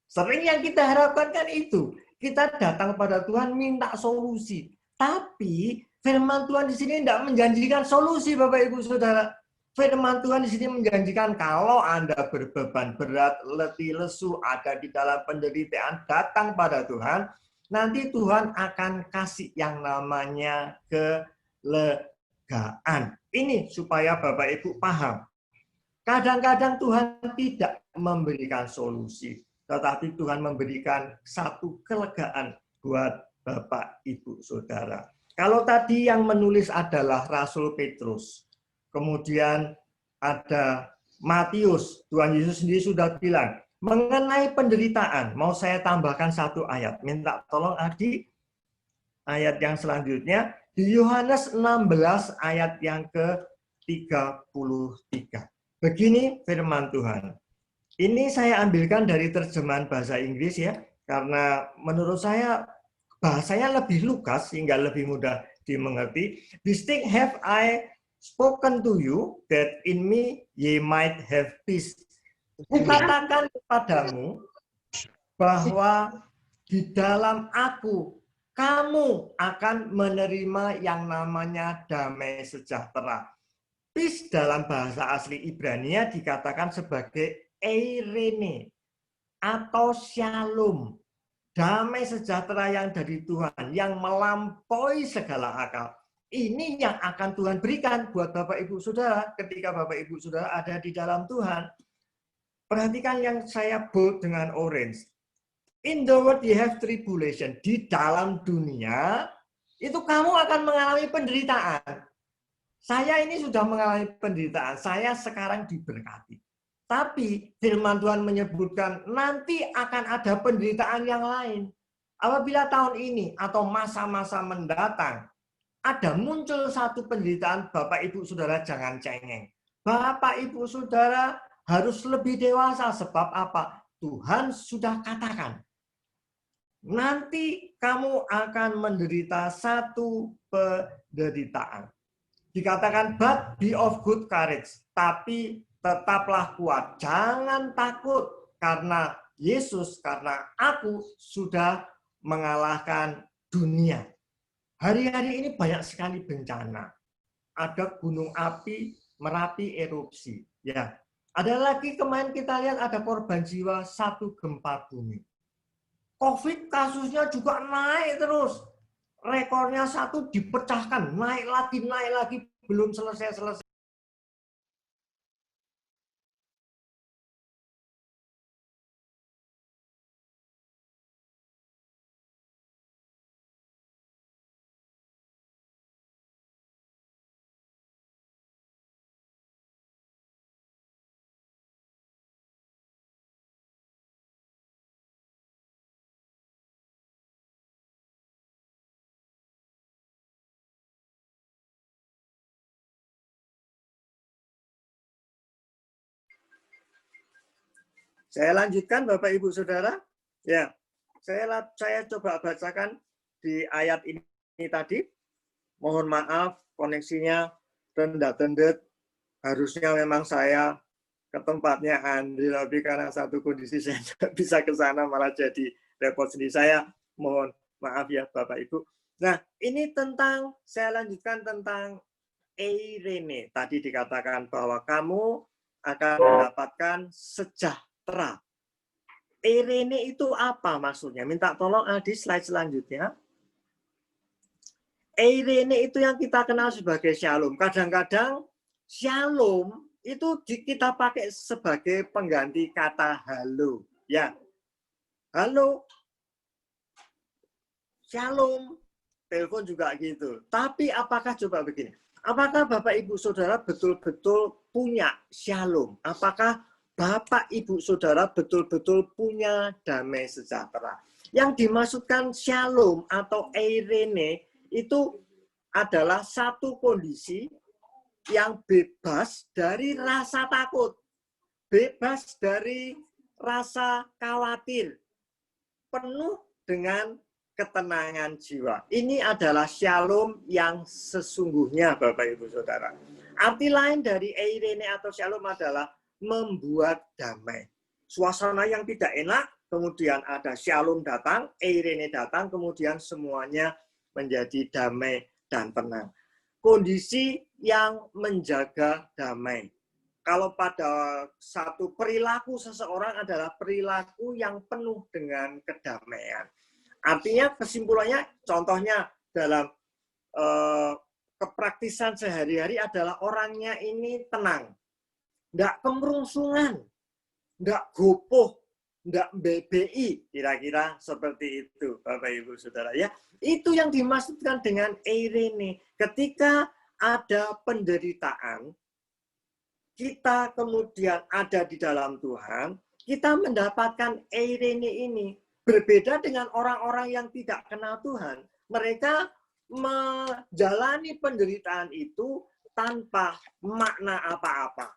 Sering yang kita harapkan kan itu, kita datang kepada Tuhan minta solusi. Tapi firman Tuhan di sini tidak menjanjikan solusi, Bapak Ibu Saudara. Firman Tuhan di sini menjanjikan kalau Anda berbeban berat, letih, lesu, ada di dalam penderitaan, datang pada Tuhan, nanti Tuhan akan kasih yang namanya kelegaan. Ini supaya Bapak Ibu paham. Kadang-kadang Tuhan tidak memberikan solusi, tetapi Tuhan memberikan satu kelegaan buat Bapak Ibu Saudara. Kalau tadi yang menulis adalah Rasul Petrus, kemudian ada Matius, Tuhan Yesus sendiri sudah bilang, mengenai penderitaan, mau saya tambahkan satu ayat. Minta tolong Adi, ayat yang selanjutnya, di Yohanes 16 ayat yang ke-33. Begini firman Tuhan. Ini saya ambilkan dari terjemahan bahasa Inggris ya, karena menurut saya bahasanya lebih lugas sehingga lebih mudah dimengerti. This thing have I spoken to you, that in me ye might have peace. Kukatakan kepadamu bahwa di dalam aku kamu akan menerima yang namanya damai sejahtera. Peace dalam bahasa asli Ibrania dikatakan sebagai eirene atau shalom. Damai sejahtera yang dari Tuhan, yang melampaui segala akal. Ini yang akan Tuhan berikan buat Bapak Ibu Saudara ketika Bapak Ibu Saudara ada di dalam Tuhan. Perhatikan yang saya bold dengan orange. In the world you have tribulation. Di dalam dunia, itu kamu akan mengalami penderitaan. Saya ini sudah mengalami penderitaan. Saya sekarang diberkati. Tapi firman Tuhan menyebutkan nanti akan ada penderitaan yang lain. Apabila tahun ini atau masa-masa mendatang, ada muncul satu penderitaan, Bapak Ibu Saudara jangan cengeng. Bapak Ibu Saudara harus lebih dewasa. Sebab apa? Tuhan sudah katakan, nanti kamu akan menderita satu penderitaan. Dikatakan, but be of good courage. Tapi tetaplah kuat. Jangan takut. Karena Yesus, karena aku sudah mengalahkan dunia. Hari-hari ini banyak sekali bencana. Ada gunung api, Merapi erupsi. Ya, ada lagi kemarin kita lihat ada korban jiwa satu gempa bumi. COVID kasusnya juga naik terus. Rekornya satu dipecahkan, naik lagi, belum selesai. Saya lanjutkan Bapak Ibu Saudara. Ya, saya coba bacakan di ayat ini tadi. Mohon maaf koneksinya rendah-rendet. Harusnya memang saya ke tempatnya Andri, tapi karena satu kondisi saya tidak bisa ke sana malah jadi repot sendiri. Saya mohon maaf ya Bapak Ibu. Nah, ini saya lanjutkan tentang eirene. Tadi dikatakan bahwa kamu akan mendapatkan sejahtera. Eirene itu apa maksudnya? Minta tolong di slide selanjutnya. Eirene itu yang kita kenal sebagai shalom. Kadang-kadang shalom itu kita pakai sebagai pengganti kata halo. Ya, halo, shalom. Telepon juga gitu. Tapi apakah coba begini? Apakah Bapak Ibu Saudara betul-betul punya shalom? Apakah Bapak Ibu Saudara betul-betul punya damai sejahtera? Yang dimaksudkan shalom atau eirene itu adalah satu kondisi yang bebas dari rasa takut, bebas dari rasa khawatir, penuh dengan ketenangan jiwa. Ini adalah shalom yang sesungguhnya, Bapak Ibu Saudara. Arti lain dari eirene atau shalom adalah membuat damai. Suasana yang tidak enak, kemudian ada shalom datang, eirene datang, kemudian semuanya menjadi damai dan tenang. Kondisi yang menjaga damai. Kalau pada satu perilaku seseorang adalah perilaku yang penuh dengan kedamaian. Artinya kesimpulannya, contohnya dalam kepraktisan sehari-hari adalah orangnya ini tenang. Nggak kemerungsungan, nggak gopoh, nggak BBI, kira-kira seperti itu, Bapak Ibu Saudara. Ya, itu yang dimaksudkan dengan eirene. Ketika ada penderitaan, kita kemudian ada di dalam Tuhan, kita mendapatkan eirene ini. Berbeda dengan orang-orang yang tidak kenal Tuhan. Mereka menjalani penderitaan itu tanpa makna apa-apa.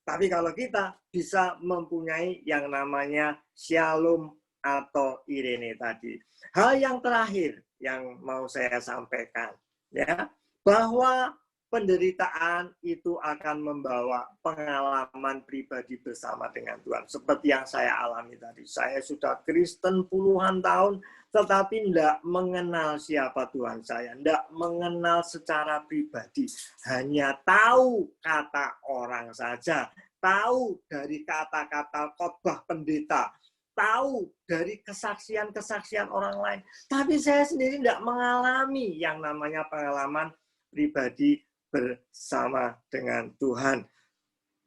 Tapi kalau kita bisa mempunyai yang namanya shalom atau eirene tadi. Hal yang terakhir yang mau saya sampaikan, ya, bahwa penderitaan itu akan membawa pengalaman pribadi bersama dengan Tuhan. Seperti yang saya alami tadi. Saya sudah Kristen puluhan tahun, tetapi tidak mengenal siapa Tuhan saya. Tidak mengenal secara pribadi. Hanya tahu kata orang saja. Tahu dari kata-kata khotbah pendeta. Tahu dari kesaksian-kesaksian orang lain. Tapi saya sendiri tidak mengalami yang namanya pengalaman pribadi bersama dengan Tuhan.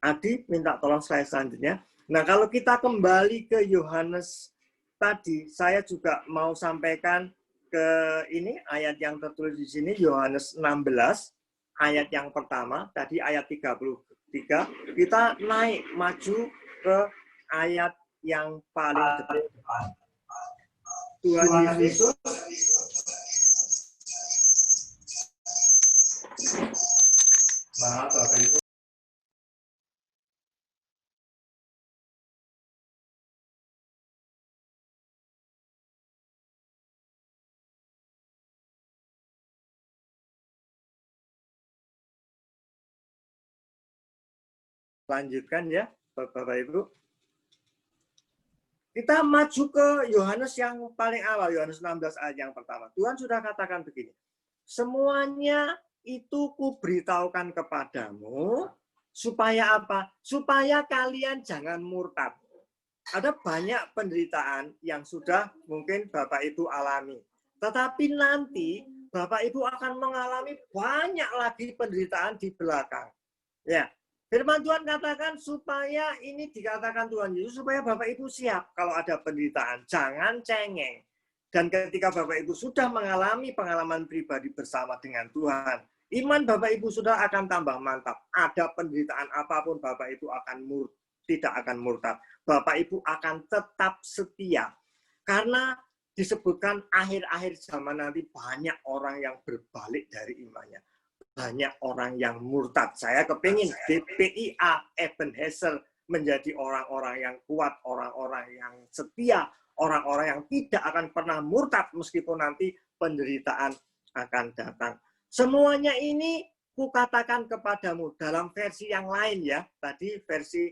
Adi, minta tolong slide selanjutnya. Nah, kalau kita kembali ke Yohanes tadi, saya juga mau sampaikan ke ini, ayat yang tertulis di sini, Yohanes 16, ayat yang pertama, tadi ayat 33. Kita naik, maju ke ayat yang paling depan. Tuhan Yesus maaf, Bapak Ibu. Lanjutkan ya, Bapak Ibu. Kita maju ke Yohanes yang paling awal, Yohanes 16 ayat yang pertama. Tuhan sudah katakan begini, semuanya itu kuberitahukan kepadamu, supaya apa? Supaya kalian jangan murtad. Ada banyak penderitaan yang sudah mungkin Bapak Ibu alami. Tetapi nanti Bapak Ibu akan mengalami banyak lagi penderitaan di belakang. Ya, firman Tuhan katakan supaya ini dikatakan Tuhan Yesus supaya Bapak Ibu siap kalau ada penderitaan, jangan cengeng. Dan ketika Bapak Ibu sudah mengalami pengalaman pribadi bersama dengan Tuhan, iman Bapak Ibu sudah akan tambah mantap. Ada penderitaan apapun Bapak Ibu tidak akan murtad. Bapak Ibu akan tetap setia. Karena disebutkan akhir-akhir zaman nanti banyak orang yang berbalik dari imannya. Banyak orang yang murtad. Saya kepingin DPIA Ebenezer menjadi orang-orang yang kuat, orang-orang yang setia, orang-orang yang tidak akan pernah murtad meskipun nanti penderitaan akan datang. Semuanya ini kukatakan kepadamu dalam versi yang lain ya. Tadi versi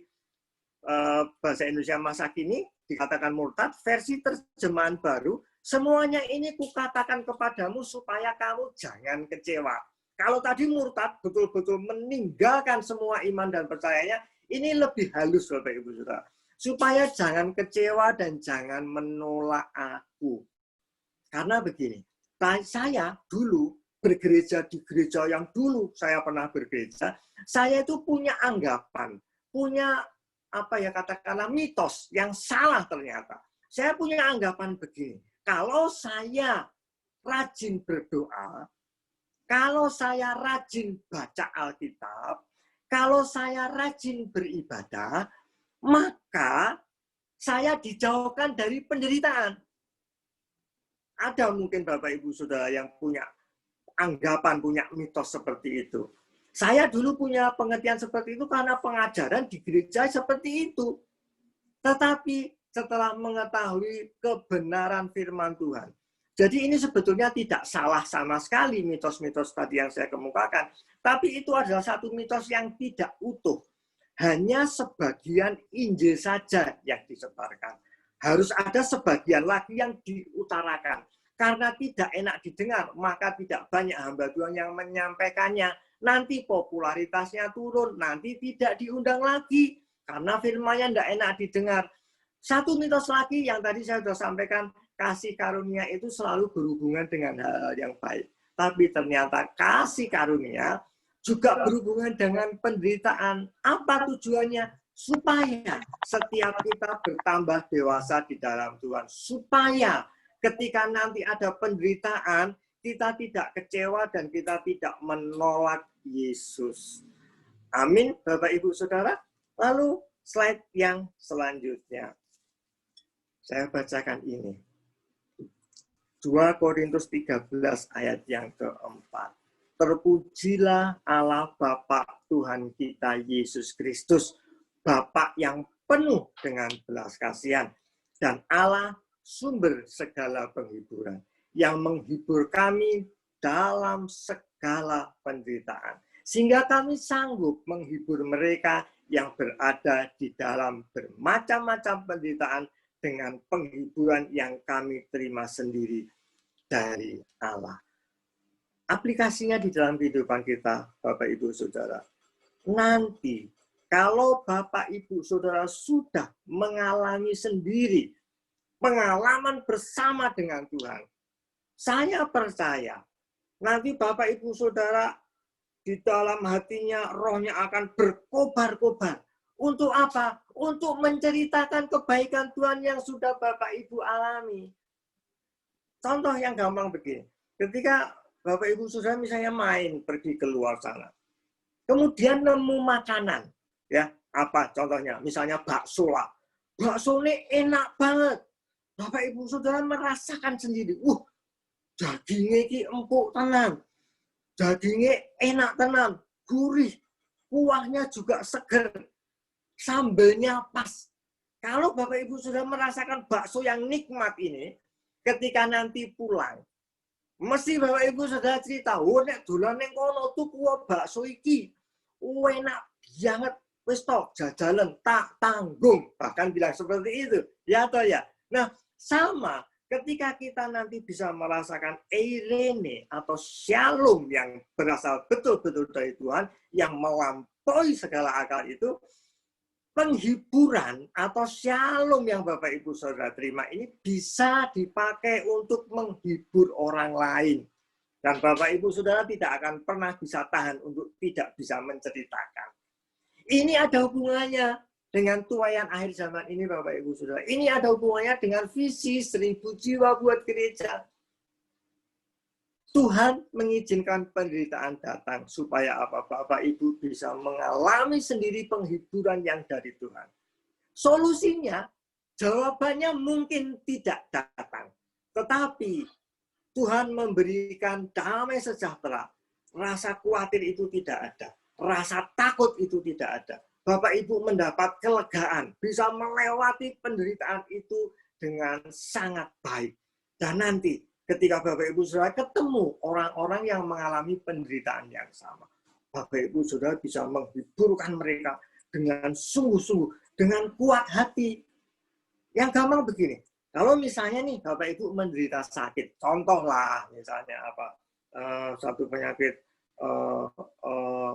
bahasa Indonesia masa kini dikatakan murtad, versi terjemahan baru, semuanya ini kukatakan kepadamu supaya kamu jangan kecewa. Kalau tadi murtad betul-betul meninggalkan semua iman dan percayanya, ini lebih halus Bapak Ibu Saudara. Supaya jangan kecewa dan jangan menolak aku. Karena begini, saya dulu bergereja di gereja yang dulu saya pernah bergereja, saya itu punya anggapan, punya apa ya katakanlah mitos yang salah ternyata. Saya punya anggapan begini, kalau saya rajin berdoa, kalau saya rajin baca Alkitab, kalau saya rajin beribadah, maka saya dijauhkan dari penderitaan. Ada mungkin Bapak Ibu Saudara yang punya anggapan, punya mitos seperti itu. Saya dulu punya pengertian seperti itu karena pengajaran di gereja seperti itu. Tetapi setelah mengetahui kebenaran firman Tuhan, jadi ini sebetulnya tidak salah sama sekali mitos-mitos tadi yang saya kemukakan. Tapi itu adalah satu mitos yang tidak utuh. Hanya sebagian Injil saja yang disebarkan. Harus ada sebagian lagi yang diutarakan. Karena tidak enak didengar, maka tidak banyak hamba Tuhan yang menyampaikannya. Nanti popularitasnya turun, nanti tidak diundang lagi. Karena firman-nya tidak enak didengar. Satu mitos lagi yang tadi saya sudah sampaikan, kasih karunia itu selalu berhubungan dengan hal-hal yang baik. Tapi ternyata kasih karunia juga berhubungan dengan penderitaan. Apa tujuannya? Supaya setiap kita bertambah dewasa di dalam Tuhan. Supaya ketika nanti ada penderitaan, kita tidak kecewa dan kita tidak menolak Yesus. Amin, Bapak Ibu Saudara. Lalu slide yang selanjutnya. Saya bacakan ini. 2 Korintus 13 ayat yang keempat. Terpujilah Allah Bapa Tuhan kita Yesus Kristus, Bapa yang penuh dengan belas kasihan, dan Allah sumber segala penghiburan, yang menghibur kami dalam segala penderitaan, sehingga kami sanggup menghibur mereka yang berada di dalam bermacam-macam penderitaan dengan penghiburan yang kami terima sendiri dari Allah. Aplikasinya di dalam kehidupan kita, Bapak Ibu Saudara. Nanti, kalau Bapak Ibu Saudara sudah mengalami sendiri pengalaman bersama dengan Tuhan, saya percaya nanti Bapak Ibu Saudara di dalam hatinya rohnya akan berkobar-kobar. Untuk apa? Untuk menceritakan kebaikan Tuhan yang sudah Bapak Ibu alami. Contoh yang gampang begini. Ketika Bapak Ibu Saudara misalnya main pergi keluar sana. Kemudian nemu makanan, ya, apa contohnya? Misalnya bakso lah. Bakso ini enak banget. Bapak Ibu Saudara merasakan sendiri. Dagingnya ini empuk tenan. Dagingnya enak tenan, gurih. Kuahnya juga seger. Sambelnya pas. Kalau Bapak Ibu sudah merasakan bakso yang nikmat ini, ketika nanti pulang, mesti Bapak Ibu sudah cerita, nek dolan ning kono tuku bakso iki, enak banget, wis tok jajalan tak tanggung, bahkan bilang seperti itu, ya toh ya. Nah, sama ketika kita nanti bisa merasakan eirene atau shalom yang berasal betul-betul dari Tuhan, yang melampaui segala akal itu, penghiburan atau shalom yang Bapak Ibu Saudara terima ini bisa dipakai untuk menghibur orang lain. Dan Bapak Ibu Saudara tidak akan pernah bisa tahan untuk tidak bisa menceritakan. Ini ada hubungannya dengan tuaian akhir zaman ini Bapak Ibu Saudara. Ini ada hubungannya dengan visi 1000 jiwa buat gereja. Tuhan mengizinkan penderitaan datang supaya apa? Bapak Ibu bisa mengalami sendiri penghiburan yang dari Tuhan. Solusinya, jawabannya mungkin tidak datang. Tetapi Tuhan memberikan damai sejahtera. Rasa khawatir itu tidak ada. Rasa takut itu tidak ada. Bapak Ibu mendapat kelegaan. Bisa melewati penderitaan itu dengan sangat baik. Dan nanti ketika Bapak Ibu Saudara ketemu orang-orang yang mengalami penderitaan yang sama, Bapak Ibu Saudara bisa menghiburkan mereka dengan sungguh-sungguh, dengan kuat hati. Yang gampang begini, kalau misalnya nih Bapak Ibu menderita sakit, contohlah misalnya apa, satu penyakit,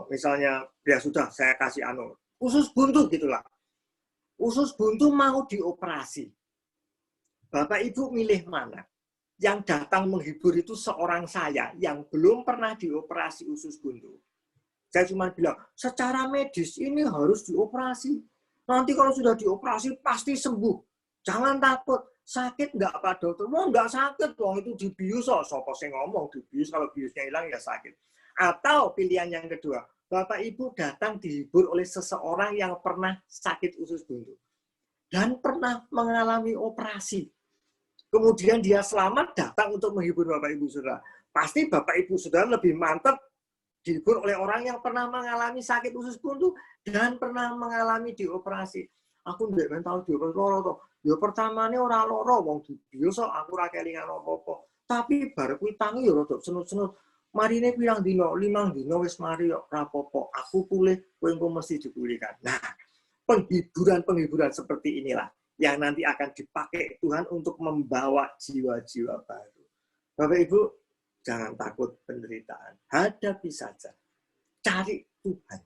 misalnya ya sudah saya kasih usus buntu gitulah, usus buntu mau dioperasi, Bapak Ibu milih mana? yang datang menghibur itu seorang saya yang belum pernah dioperasi usus buntu. Saya cuma bilang, secara medis ini harus dioperasi. Nanti kalau sudah dioperasi pasti sembuh. Jangan takut. Sakit nggak Pak Dokter? Wah, nggak sakit. Wah, itu dibius. Sopo saya ngomong dibius, kalau biusnya hilang ya sakit. Atau pilihan yang kedua, Bapak Ibu datang dihibur oleh seseorang yang pernah sakit usus buntu. Dan pernah mengalami operasi. Kemudian dia selamat datang untuk menghibur Bapak Ibu Saudara. Pasti Bapak Ibu Saudara lebih mantap dihibur oleh orang yang pernah mengalami sakit usus buntu dan pernah mengalami dioperasi. Aku nggak tahu dioperasi loro toh. Ya pertamane ora loro wong biasa aku ora kelingan apa-apa. Tapi bar kuwi tangi ya rada senut-senut. Marine pirang dino, 5 dino wis mari kok ora apa-apa. Aku pulih, kowe engko mesti dipulihkan. Nah, penghiburan-penghiburan seperti inilah yang nanti akan dipakai Tuhan untuk membawa jiwa-jiwa baru. Bapak Ibu, jangan takut penderitaan. Hadapi saja. Cari Tuhan.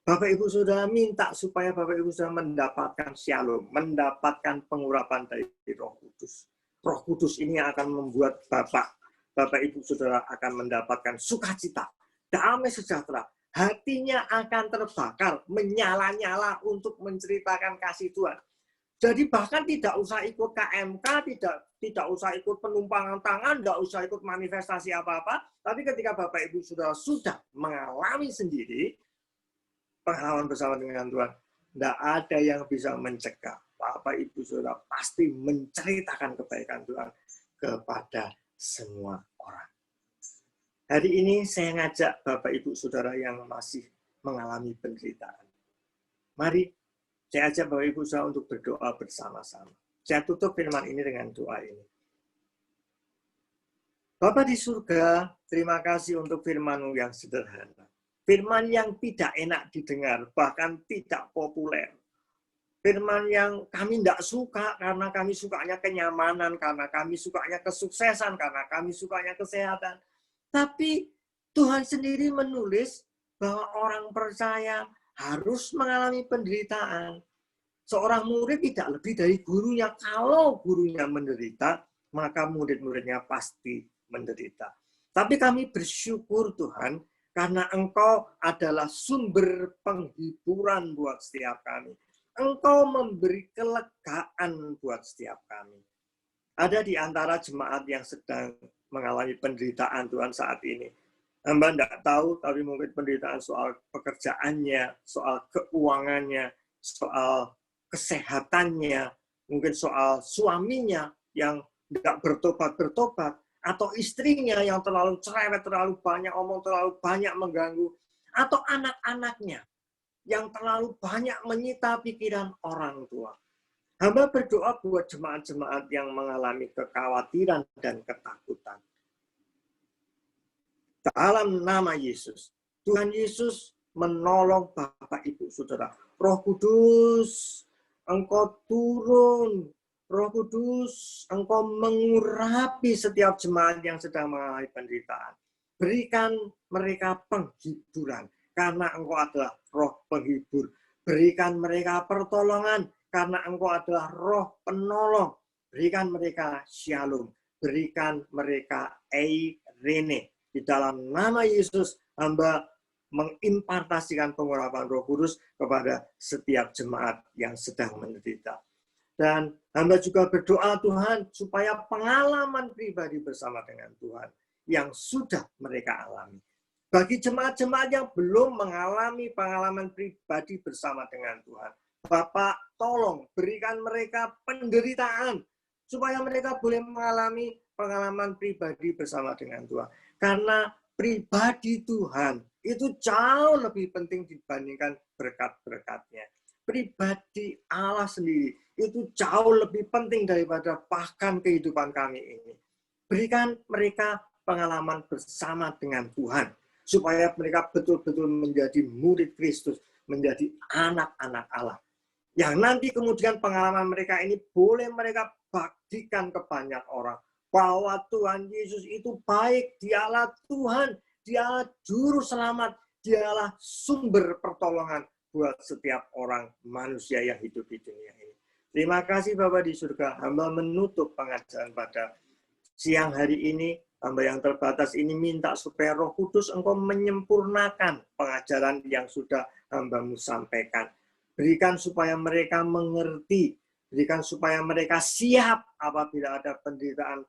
Bapak Ibu Saudara minta supaya Bapak Ibu Saudara mendapatkan shalom, mendapatkan pengurapan dari Roh Kudus. Roh Kudus ini akan membuat Bapak Ibu Saudara akan mendapatkan sukacita, damai sejahtera. Hatinya akan terbakar, menyala-nyala untuk menceritakan kasih Tuhan. Jadi bahkan tidak usah ikut KMK, tidak usah ikut penumpangan tangan, tidak usah ikut manifestasi apa-apa. Tapi ketika Bapak Ibu sudah mengalami sendiri pengalaman bersama dengan Tuhan, tidak ada yang bisa mencegah. Bapak Ibu Saudara pasti menceritakan kebaikan Tuhan kepada semua orang. Hari ini saya ngajak Bapak Ibu Saudara yang masih mengalami penderitaan. Mari saya ajak Bapak Ibu Saudara untuk berdoa bersama-sama. Saya tutup firman ini dengan doa ini. Bapa di surga, terima kasih untuk firman-Mu yang sederhana. Firman yang tidak enak didengar, bahkan tidak populer. Firman yang kami tidak suka karena kami sukanya kenyamanan, karena kami sukanya kesuksesan, karena kami sukanya kesehatan. Tapi Tuhan sendiri menulis bahwa orang percaya harus mengalami penderitaan. Seorang murid tidak lebih dari gurunya. Kalau gurunya menderita, maka murid-muridnya pasti menderita. Tapi kami bersyukur Tuhan, karena Engkau adalah sumber penghiburan buat setiap kami. Engkau memberi kelegaan buat setiap kami. Ada di antara jemaat yang sedang mengalami penderitaan Tuhan saat ini. Hamba tidak tahu, tapi mungkin penderitaan soal pekerjaannya, soal keuangannya, soal kesehatannya, mungkin soal suaminya yang tidak bertobat-bertobat, atau istrinya yang terlalu cerewet, terlalu banyak omong, terlalu banyak mengganggu, atau anak-anaknya yang terlalu banyak menyita pikiran orang tua. Hamba berdoa buat jemaat-jemaat yang mengalami kekhawatiran dan ketakutan. Dalam nama Yesus, Tuhan Yesus menolong Bapak Ibu Saudara. Roh Kudus, Engkau turun. Roh Kudus, Engkau mengurapi setiap jemaat yang sedang mengalami penderitaan. Berikan mereka penghiburan, karena Engkau adalah Roh penghibur. Berikan mereka pertolongan, karena Engkau adalah Roh penolong. Berikan mereka shalom. Berikan mereka eirene. Di dalam nama Yesus, hamba mengimpartasikan pengurapan Roh Kudus kepada setiap jemaat yang sedang menderita. Dan hamba juga berdoa Tuhan supaya pengalaman pribadi bersama dengan Tuhan yang sudah mereka alami. Bagi jemaat-jemaat yang belum mengalami pengalaman pribadi bersama dengan Tuhan, Bapak tolong berikan mereka penderitaan supaya mereka boleh mengalami pengalaman pribadi bersama dengan Tuhan. Karena pribadi Tuhan itu jauh lebih penting dibandingkan berkat-berkatnya. Pribadi Allah sendiri itu jauh lebih penting daripada bahkan kehidupan kami ini. Berikan mereka pengalaman bersama dengan Tuhan, supaya mereka betul-betul menjadi murid Kristus, menjadi anak-anak Allah. Yang nanti kemudian pengalaman mereka ini boleh mereka bagikan ke banyak orang. Bahwa Tuhan Yesus itu baik, dialah Tuhan, dialah juru selamat, dialah sumber pertolongan buat setiap orang manusia yang hidup di dunia ini. Terima kasih Bapak di surga, hamba menutup pengajaran pada siang hari ini, hamba yang terbatas ini minta supaya Roh Kudus Engkau menyempurnakan pengajaran yang sudah hamba-Mu sampaikan. Berikan supaya mereka mengerti, berikan supaya mereka siap apabila ada penderitaan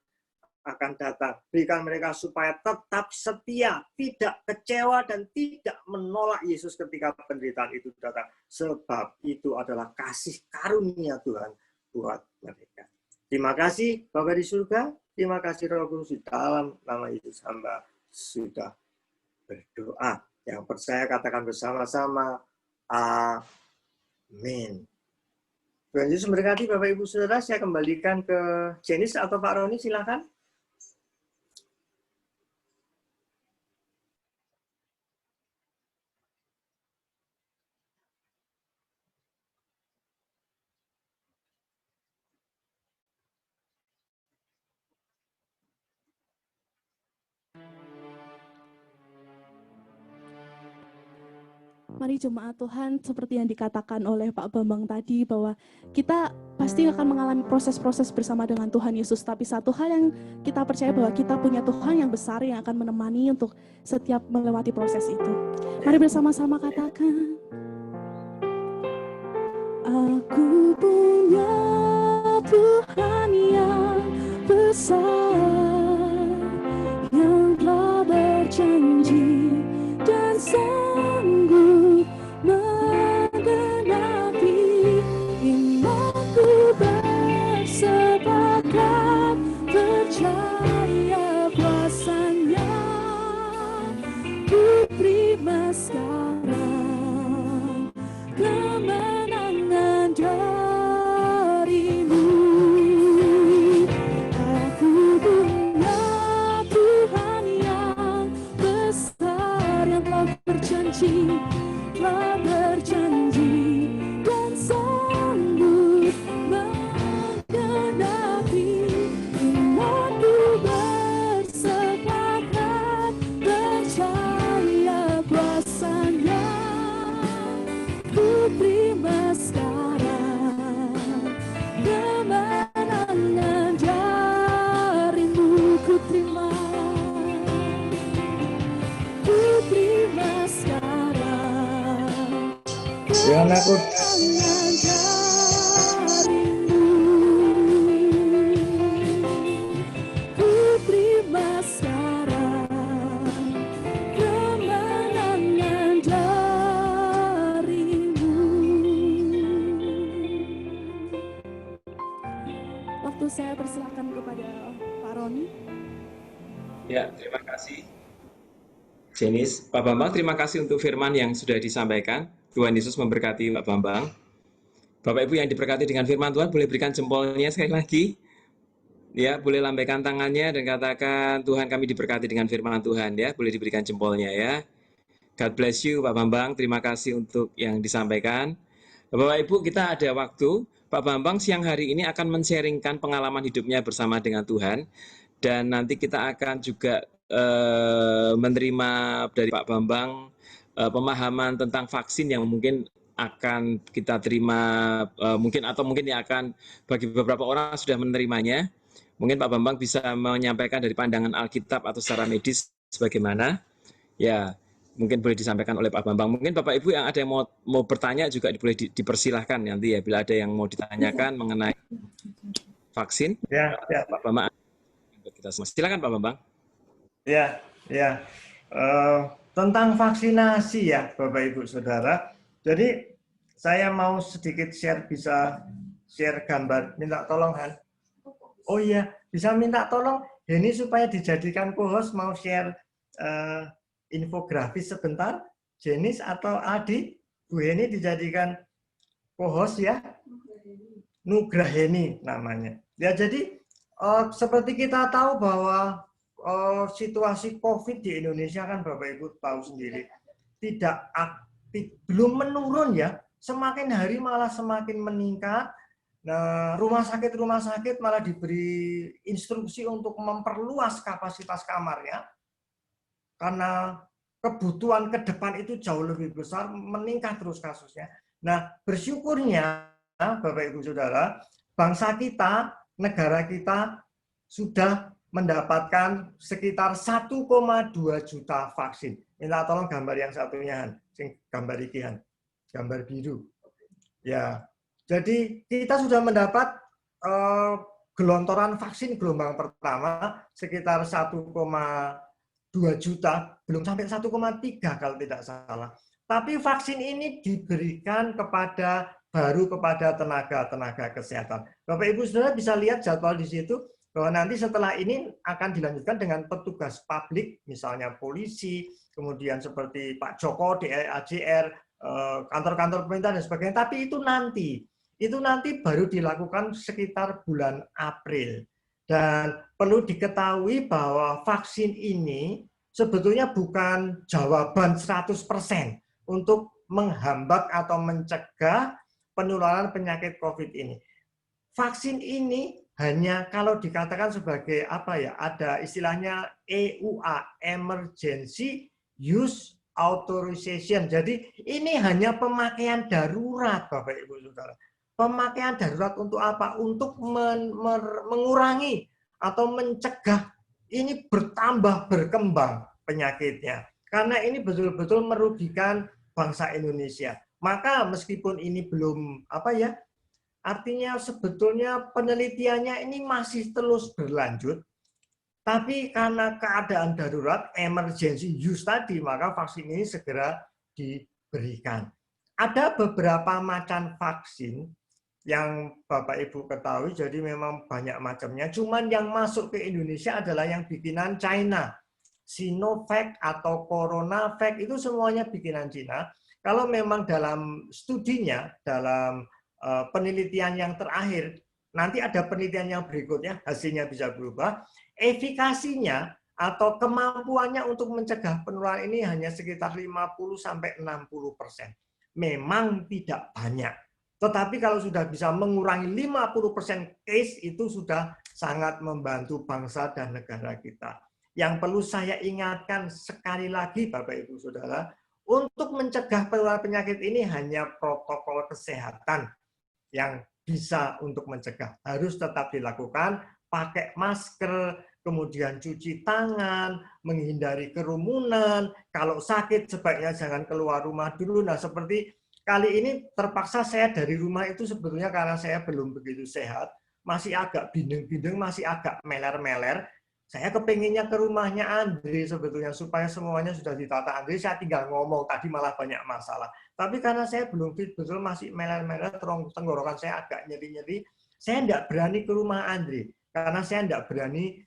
akan datang. Berikan mereka supaya tetap setia, tidak kecewa dan tidak menolak Yesus ketika penderitaan itu datang. Sebab itu adalah kasih karunia Tuhan buat mereka. Terima kasih Bapa di surga, terima kasih Roh Kudus, di dalam nama Yesus hamba sudah berdoa. Yang percaya katakan bersama-sama, amin. Tuhan Yesus memberkati Bapak Ibu Saudara. Saya kembalikan ke Jenis atau Pak Roni, silakan. Mari jemaat Tuhan, seperti yang dikatakan oleh Pak Bambang tadi, bahwa kita pasti akan mengalami proses-proses bersama dengan Tuhan Yesus. Tapi satu hal yang kita percaya bahwa kita punya Tuhan yang besar yang akan menemani untuk setiap melewati proses itu. Mari bersama-sama katakan, aku punya Tuhan yang besar, yang telah berjanji dan sanggup menggenapi imanku, bersepakat percaya kuasanya, ku terima sekarang kemenangan darimu. Aku punya Tuhan yang besar, yang telah berjanji dan sanggup menggenapi imanku, bersepakat percaya kuasanya, ku terima sekarang kemenangan darimu. Ku terima sekarang Jangan takut. kemenangan darimu. Ku terima sekarang kemenangan darimu. Waktu saya persilakan kepada Pak Roni. Ya, terima kasih. Jenis, Pak Bambang, terima kasih untuk firman yang sudah disampaikan. Tuhan Yesus memberkati Pak Bambang. Bapak Ibu yang diberkati dengan firman Tuhan, boleh berikan jempolnya sekali lagi. Ya, boleh lambaikan tangannya dan katakan, Tuhan kami diberkati dengan firman Tuhan. Ya, boleh diberikan jempolnya ya. God bless you Pak Bambang, terima kasih untuk yang disampaikan. Bapak Ibu, kita ada waktu. Pak Bambang siang hari ini akan men-sharingkan pengalaman hidupnya bersama dengan Tuhan. Dan nanti kita akan juga menerima dari Pak Bambang pemahaman tentang vaksin yang mungkin akan kita terima, mungkin yang akan bagi beberapa orang sudah menerimanya. Mungkin Pak Bambang bisa menyampaikan dari pandangan Alkitab atau secara medis bagaimana. Ya, mungkin boleh disampaikan oleh Pak Bambang. Mungkin Bapak Ibu yang ada yang mau bertanya juga boleh dipersilahkan nanti ya, bila ada yang mau ditanyakan mengenai vaksin. Ya. Pak Bambang, kita semua. Silakan Pak Bambang. Ya. Tentang vaksinasi ya, Bapak Ibu Saudara. Jadi saya mau sedikit bisa share gambar. Minta tolong Han. Oh iya, bisa minta tolong Heni supaya dijadikan co-host, mau share infografis sebentar. Jenis atau Adi, Bu Heni dijadikan co-host ya. Nugraheni namanya. Ya, jadi seperti kita tahu bahwa situasi COVID di Indonesia kan Bapak Ibu tahu sendiri tidak aktif, belum menurun ya, semakin hari malah semakin meningkat. Nah, rumah sakit malah diberi instruksi untuk memperluas kapasitas kamarnya karena kebutuhan ke depan itu jauh lebih besar, meningkat terus kasusnya. Nah, bersyukurnya Bapak Ibu Saudara, bangsa kita, negara kita sudah mendapatkan sekitar 1,2 juta vaksin. Minta tolong gambar yang satunya, gambar ikian, gambar biru. Ya, jadi kita sudah mendapat gelontoran vaksin gelombang pertama sekitar 1,2 juta, belum sampai 1,3 kalau tidak salah. Tapi vaksin ini diberikan baru kepada tenaga kesehatan. Bapak Ibu Saudara bisa lihat jadwal di situ bahwa nanti setelah ini akan dilanjutkan dengan petugas publik, misalnya polisi, kemudian seperti Pak Joko, DAJR, kantor-kantor pemerintah dan sebagainya. Tapi itu nanti baru dilakukan sekitar bulan April. Dan perlu diketahui bahwa vaksin ini sebetulnya bukan jawaban 100% untuk menghambat atau mencegah penularan penyakit COVID ini. Vaksin ini hanya kalau dikatakan sebagai apa ya, ada istilahnya EUA, Emergency Use Authorization. Jadi ini hanya pemakaian darurat, Bapak Ibu Saudara. Pemakaian darurat untuk apa? Untuk mengurangi atau mencegah ini bertambah berkembang penyakitnya. Karena ini betul-betul merugikan bangsa Indonesia. Maka meskipun ini belum artinya sebetulnya penelitiannya ini masih terus berlanjut, tapi karena keadaan darurat, emergency use tadi, maka vaksin ini segera diberikan. Ada beberapa macam vaksin yang Bapak Ibu ketahui, jadi memang banyak macamnya. Cuman yang masuk ke Indonesia adalah yang bikinan China. Sinovac atau CoronaVac itu semuanya bikinan China. Kalau memang dalam studinya, dalam penelitian yang terakhir, nanti ada penelitian yang berikutnya, hasilnya bisa berubah, efikasinya atau kemampuannya untuk mencegah penularan ini hanya sekitar 50-60%. Memang tidak banyak. Tetapi kalau sudah bisa mengurangi 50% case, itu sudah sangat membantu bangsa dan negara kita. Yang perlu saya ingatkan sekali lagi, Bapak Ibu Saudara, untuk mencegah penularan penyakit ini hanya protokol kesehatan yang bisa untuk mencegah. Harus tetap dilakukan, pakai masker, kemudian cuci tangan, menghindari kerumunan, kalau sakit sebaiknya jangan keluar rumah dulu. Nah, seperti kali ini terpaksa saya dari rumah itu sebetulnya karena saya belum begitu sehat, masih agak bindeng-bindeng, masih agak meler-meler. Saya kepinginnya ke rumahnya Andre sebetulnya supaya semuanya sudah ditata Andre, saya tinggal ngomong, tadi malah banyak masalah. Tapi karena saya belum fit, betul masih meler-meler, tenggorokan saya agak nyeri-nyeri, saya tidak berani ke rumah Andre. Karena saya tidak berani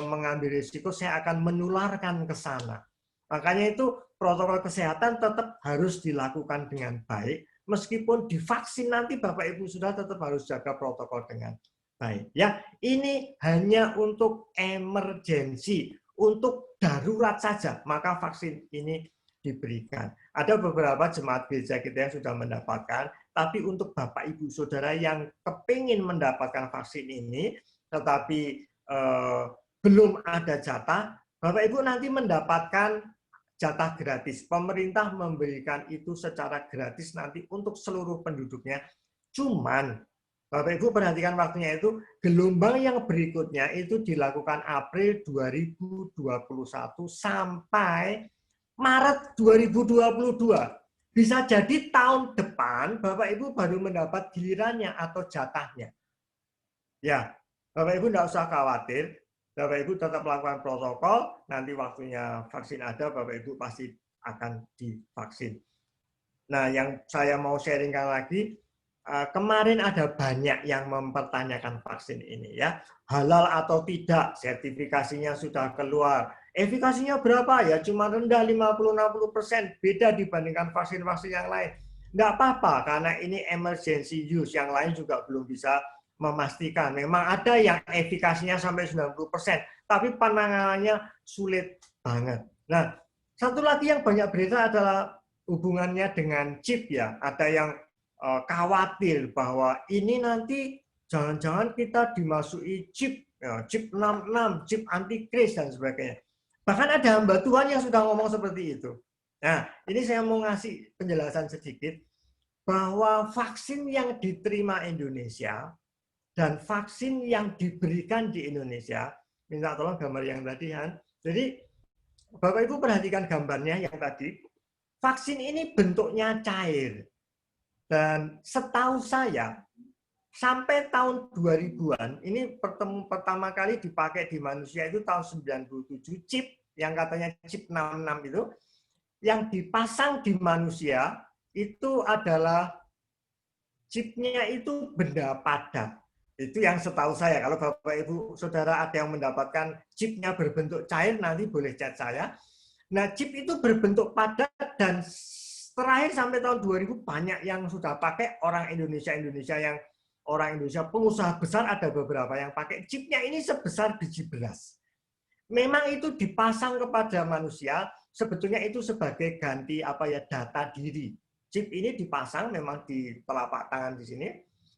mengambil risiko, saya akan menularkan ke sana. Makanya itu protokol kesehatan tetap harus dilakukan dengan baik, meskipun divaksin nanti Bapak Ibu sudah tetap harus jaga protokol dengan baik. Ya, ini hanya untuk emergensi, untuk darurat saja, maka vaksin ini diberikan. Ada beberapa jemaat gereja kita yang sudah mendapatkan, tapi untuk Bapak Ibu Saudara yang kepingin mendapatkan vaksin ini, tetapi belum ada jatah, Bapak Ibu nanti mendapatkan jatah gratis. Pemerintah memberikan itu secara gratis nanti untuk seluruh penduduknya. Cuman, Bapak Ibu perhatikan waktunya itu, gelombang yang berikutnya itu dilakukan April 2021 sampai Maret 2022. Bisa jadi tahun depan Bapak Ibu baru mendapat gilirannya atau jatahnya. Ya, Bapak Ibu tidak usah khawatir. Bapak Ibu tetap melakukan protokol, nanti waktunya vaksin ada, Bapak Ibu pasti akan divaksin. Nah, yang saya mau sharingkan lagi, kemarin ada banyak yang mempertanyakan vaksin ini ya, halal atau tidak, sertifikasinya sudah keluar, efikasinya berapa ya, cuma rendah 50-60%, beda dibandingkan vaksin-vaksin yang lain. Nggak apa-apa, karena ini emergency use, yang lain juga belum bisa memastikan. Memang ada yang efikasinya sampai 90%, tapi penanganannya sulit banget. Nah, satu lagi yang banyak berita adalah hubungannya dengan chip ya. Ada yang khawatir bahwa ini nanti jangan-jangan kita dimasuki chip, ya, chip 66, chip antikris dan sebagainya. Bahkan ada hamba Tuhan yang sudah ngomong seperti itu. Nah, ini saya mau ngasih penjelasan sedikit bahwa vaksin yang diterima Indonesia dan vaksin yang diberikan di Indonesia minta tolong gambar yang tadi, Han. Jadi Bapak Ibu perhatikan gambarnya yang tadi. Vaksin ini bentuknya cair. Dan setahu saya sampai tahun 2000-an ini pertama kali dipakai di manusia itu tahun 97, chip yang katanya chip 66 itu yang dipasang di manusia itu adalah chipnya itu benda padat. Itu yang setahu saya. Kalau Bapak Ibu Saudara ada yang mendapatkan chipnya berbentuk cair, nanti boleh chat saya. Nah, chip itu berbentuk padat dan terakhir sampai tahun 2000 banyak yang sudah pakai orang Indonesia yang orang Indonesia pengusaha besar ada beberapa yang pakai chipnya ini sebesar biji beras. Memang itu dipasang kepada manusia, sebetulnya itu sebagai ganti data diri. Chip ini dipasang memang di telapak tangan di sini.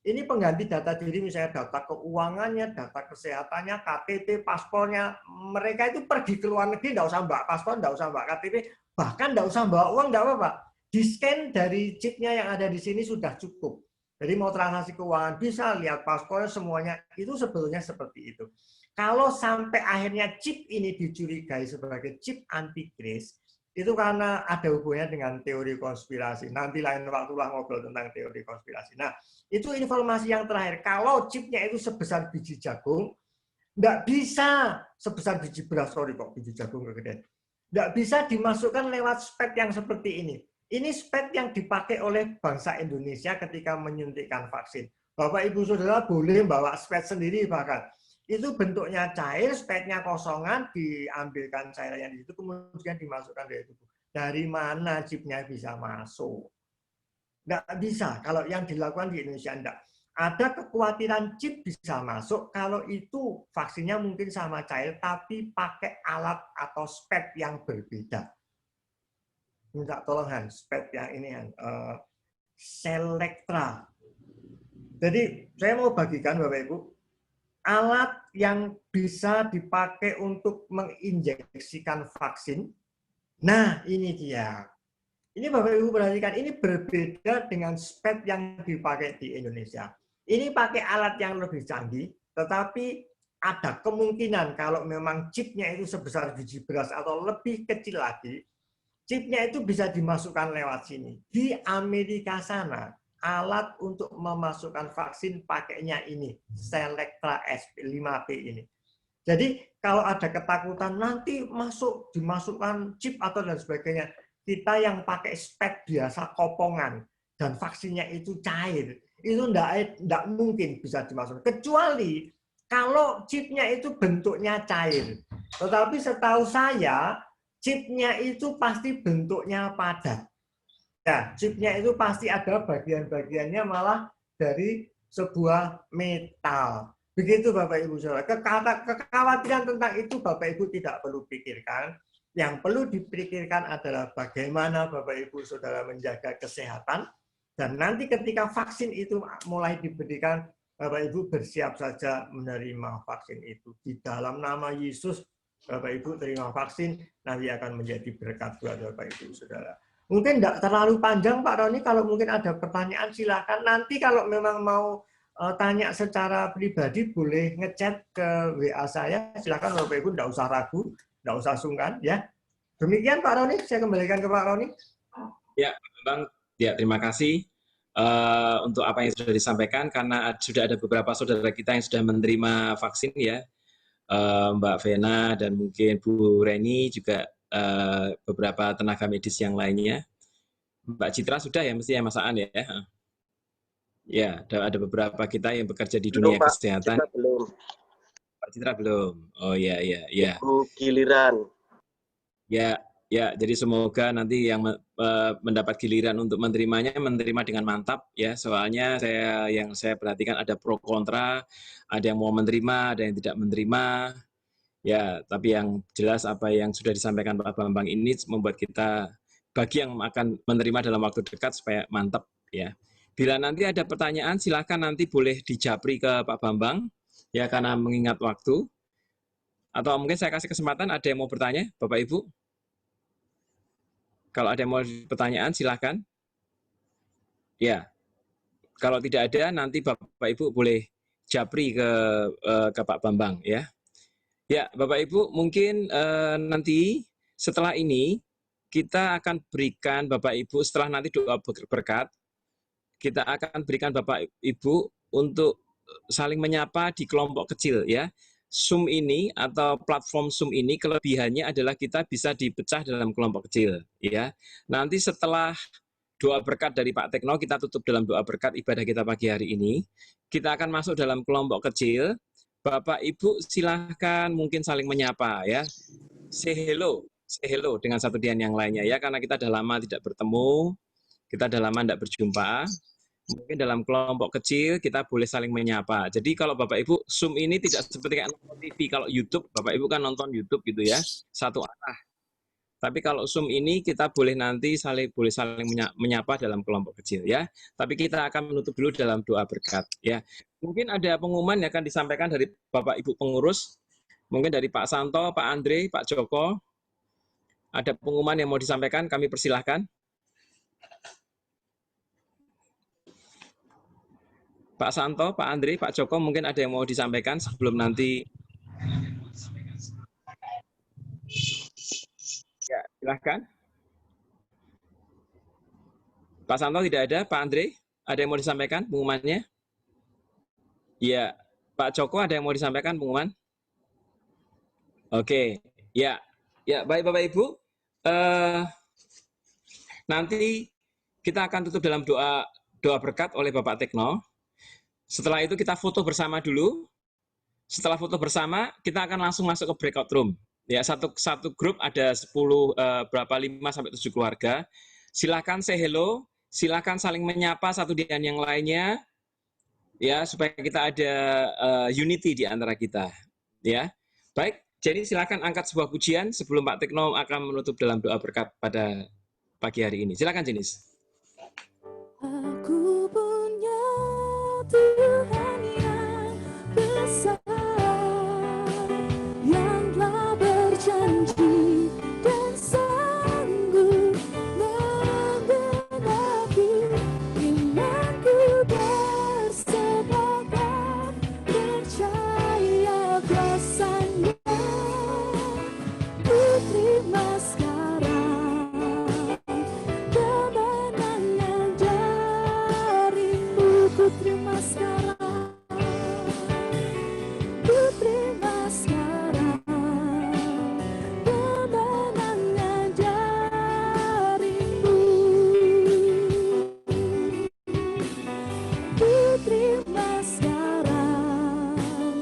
Ini pengganti data diri, misalnya data keuangannya, data kesehatannya, KTP, paspornya. Mereka itu pergi ke luar negeri, nggak usah bawa paspor, nggak usah bawa KTP, bahkan nggak usah bawa uang, nggak apa-apa. Di-scan dari chipnya yang ada di sini sudah cukup. Jadi mau transaksi keuangan bisa, lihat paspornya, semuanya. Itu sebetulnya seperti itu. Kalau sampai akhirnya chip ini dicurigai sebagai chip antikris, itu karena ada hubungannya dengan teori konspirasi. Nanti lain waktu lah ngobrol tentang teori konspirasi. Nah, itu informasi yang terakhir. Kalau chipnya itu sebesar biji jagung, nggak bisa sebesar biji beras, sorry kok biji jagung kegedean. Nggak bisa dimasukkan lewat spek yang seperti ini. Ini spek yang dipakai oleh bangsa Indonesia ketika menyuntikkan vaksin. Bapak Ibu Saudara boleh bawa spek sendiri bahkan. Itu bentuknya cair, speknya kosongan, diambilkan cairannya di situ, kemudian dimasukkan dari tubuh. Dari mana chipnya bisa masuk? Nggak bisa. Kalau yang dilakukan di Indonesia enggak. Ada kekhawatiran chip bisa masuk kalau itu vaksinnya mungkin sama cair, tapi pakai alat atau spek yang berbeda. Minta tolong Han, spek yang ini Han, Selectra. Jadi saya mau bagikan Bapak Ibu, alat yang bisa dipakai untuk menginjeksikan vaksin. Nah, ini dia. Ini Bapak Ibu perhatikan, ini berbeda dengan spek yang dipakai di Indonesia. Ini pakai alat yang lebih canggih, tetapi ada kemungkinan kalau memang chipnya itu sebesar biji beras atau lebih kecil lagi, chipnya itu bisa dimasukkan lewat sini. Di Amerika sana, alat untuk memasukkan vaksin pakainya ini, Selectra SP5P ini. Jadi kalau ada ketakutan nanti dimasukkan chip atau dan sebagainya, kita yang pakai spek biasa kopongan dan vaksinnya itu cair, itu enggak mungkin bisa dimasukkan. Kecuali kalau chipnya itu bentuknya cair. Tetapi setahu saya, chipnya itu pasti bentuknya padat. Ya, chipnya itu pasti ada bagian-bagiannya malah dari sebuah metal. Begitu Bapak Ibu Saudara. Kekhawatiran tentang itu Bapak Ibu tidak perlu pikirkan. Yang perlu dipikirkan adalah bagaimana Bapak Ibu Saudara menjaga kesehatan. Dan nanti ketika vaksin itu mulai diberikan, Bapak Ibu bersiap saja menerima vaksin itu. Di dalam nama Yesus, Bapak Ibu terima vaksin, nanti akan menjadi berkat buat Bapak Ibu Saudara. Mungkin tidak terlalu panjang Pak Roni, kalau mungkin ada pertanyaan silakan. Nanti kalau memang mau tanya secara pribadi boleh ngechat ke WA saya. Silakan Bapak Ibu, tidak usah ragu, tidak usah sungkan ya. Demikian Pak Roni, saya kembalikan ke Pak Roni. Ya, Bang. Ya, terima kasih untuk apa yang sudah disampaikan, karena sudah ada beberapa saudara kita yang sudah menerima vaksin ya. Mbak Vena dan mungkin Bu Reni juga beberapa tenaga medis yang lainnya. Mbak Citra sudah ya, mesti ya Mas Aan ya. Ya, ada beberapa kita yang bekerja di dunia kesehatan. Citra belum. Pak Citra belum. Oh ya. Giliran. Ya, jadi semoga nanti yang mendapat giliran untuk menerima dengan mantap ya. Soalnya saya perhatikan ada pro kontra, ada yang mau menerima, ada yang tidak menerima. Ya, tapi yang jelas apa yang sudah disampaikan Pak Bambang ini membuat kita, bagi yang akan menerima dalam waktu dekat supaya mantap ya. Bila nanti ada pertanyaan silakan nanti boleh dijapri ke Pak Bambang ya, karena mengingat waktu. Atau mungkin saya kasih kesempatan ada yang mau bertanya, Bapak Ibu. Kalau ada yang mau pertanyaan silakan. Ya. Kalau tidak ada nanti Bapak Ibu boleh japri ke Pak Bambang ya. Ya, Bapak Ibu, mungkin nanti setelah ini kita akan berikan Bapak Ibu, setelah nanti doa berkat, kita akan berikan Bapak Ibu untuk saling menyapa di kelompok kecil ya. Zoom ini atau platform Zoom ini kelebihannya adalah kita bisa dipecah dalam kelompok kecil ya. Nanti setelah doa berkat dari Pak Tekno, kita tutup dalam doa berkat ibadah kita pagi hari ini. Kita akan masuk dalam kelompok kecil. Bapak Ibu silahkan mungkin saling menyapa ya. Say hello dengan satu dengan yang lainnya ya, karena kita sudah lama tidak bertemu, kita sudah lama tidak berjumpa. Mungkin dalam kelompok kecil kita boleh saling menyapa. Jadi kalau Bapak Ibu, Zoom ini tidak seperti kayak nonton TV. Kalau YouTube, Bapak Ibu kan nonton YouTube gitu ya, satu arah. Tapi kalau Zoom ini kita boleh nanti saling menyapa dalam kelompok kecil ya. Tapi kita akan menutup dulu dalam doa berkat ya. Mungkin ada pengumuman yang akan disampaikan dari Bapak Ibu pengurus. Mungkin dari Pak Santo, Pak Andre, Pak Joko. Ada pengumuman yang mau disampaikan, kami persilahkan. Pak Santo, Pak Andre, Pak Joko, mungkin ada yang mau disampaikan sebelum nanti. Ya, silahkan. Pak Santo tidak ada, Pak Andre, ada yang mau disampaikan pengumumannya? Ya, Pak Joko ada yang mau disampaikan pengumuman? Oke, ya, baik Bapak Ibu. Nanti kita akan tutup dalam doa berkat oleh Bapak Tekno. Setelah itu kita foto bersama dulu. Setelah foto bersama, kita akan langsung masuk ke breakout room. Ya, satu grup ada 5 sampai 7 keluarga. Silakan say hello, silakan saling menyapa satu dengan yang lainnya. Ya, supaya kita ada unity di antara kita. Ya. Baik, jadi silakan angkat sebuah pujian sebelum Pak Tekno akan menutup dalam doa berkat pada pagi hari ini. Silakan Jenis. Aku punya Tuhan yang besar, yang telah berjanji dan sanggup menggenapi imanku, bersepakat percaya kuasa-Nya. Ku terima sekarang kemenangan darimu. Ku terima sekarang, ku terima sekarang kemenangan darimu. Ku terima sekarang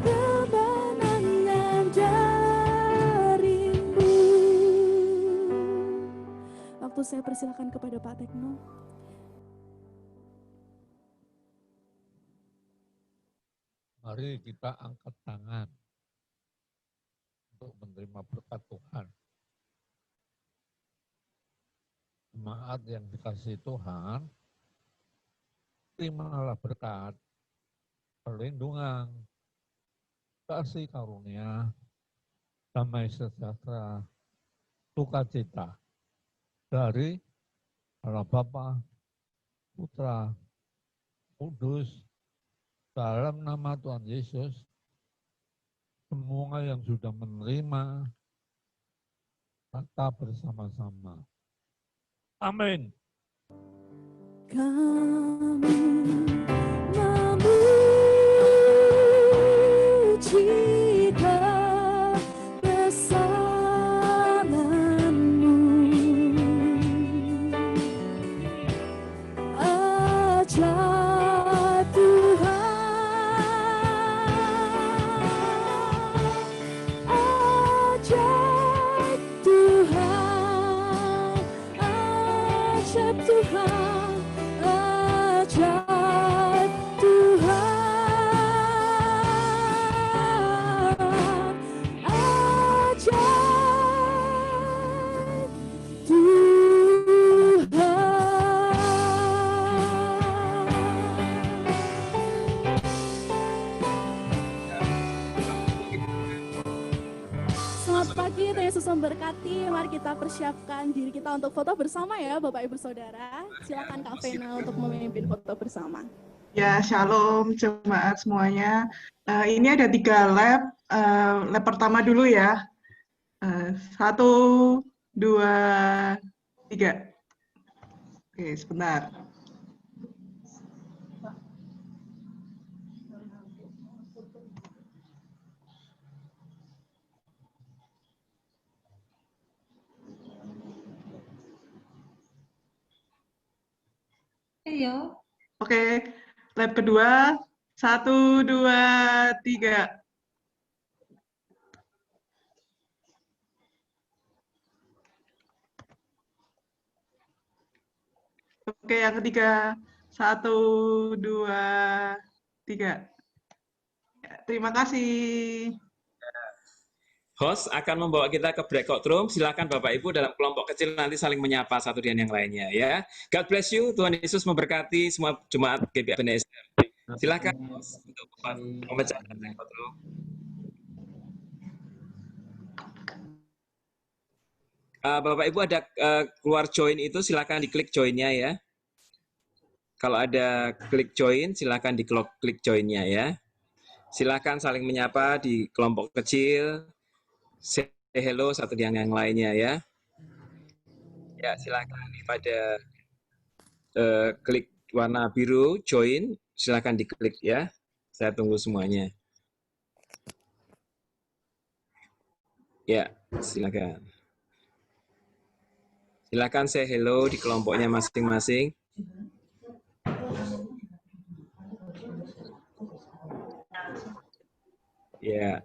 kemenangan darimu. Waktu saya persilakan kepada Pak Tekno. Mari kita angkat tangan untuk menerima berkat Tuhan. Jemaat yang dikasihi Tuhan, terimalah berkat, perlindungan, kasih karunia, damai sejahtera, sukacita dari Allah Bapa, Putra, Kudus, dalam nama Tuhan Yesus. Semua yang sudah menerima, kata bersama-sama. Amin. Kami memuji kebesaran-Mu. Ajaib Tuhan, ajaib Tuhan, ajaib Tuhan, ajaib Tuhan, ajaib Selamat pagi, Tuhan Yesus memberkati. Mari kita persiapkan diri kita untuk foto bersama ya, Bapak Ibu Saudara. Silakan Kak Vena untuk memimpin foto bersama. Ya, shalom jemaat semuanya. Ini ada 3 lab. Lab pertama dulu ya. 1, 2, 3. Oke, sebentar. Oke, lab kedua. 1, 2, 3. Oke, yang ketiga. 1, 2, 3. Ya, terima kasih. Host akan membawa kita ke breakout room. Silakan Bapak Ibu dalam kelompok kecil nanti saling menyapa satu dengan yang lainnya ya. God bless you. Tuhan Yesus memberkati semua jemaat GBI Ebenezer. Silakan host untuk memecahkan breakout room. Bapak Ibu ada keluar join itu silakan diklik join-nya ya. Kalau ada klik join silakan diklik join-nya ya. Silakan saling menyapa di kelompok kecil. Say hello satu dengan yang lainnya ya. Ya, silakan pada klik warna biru join, silakan diklik ya. Saya tunggu semuanya. Ya, silakan. Silakan say hello di kelompoknya masing-masing. Ya.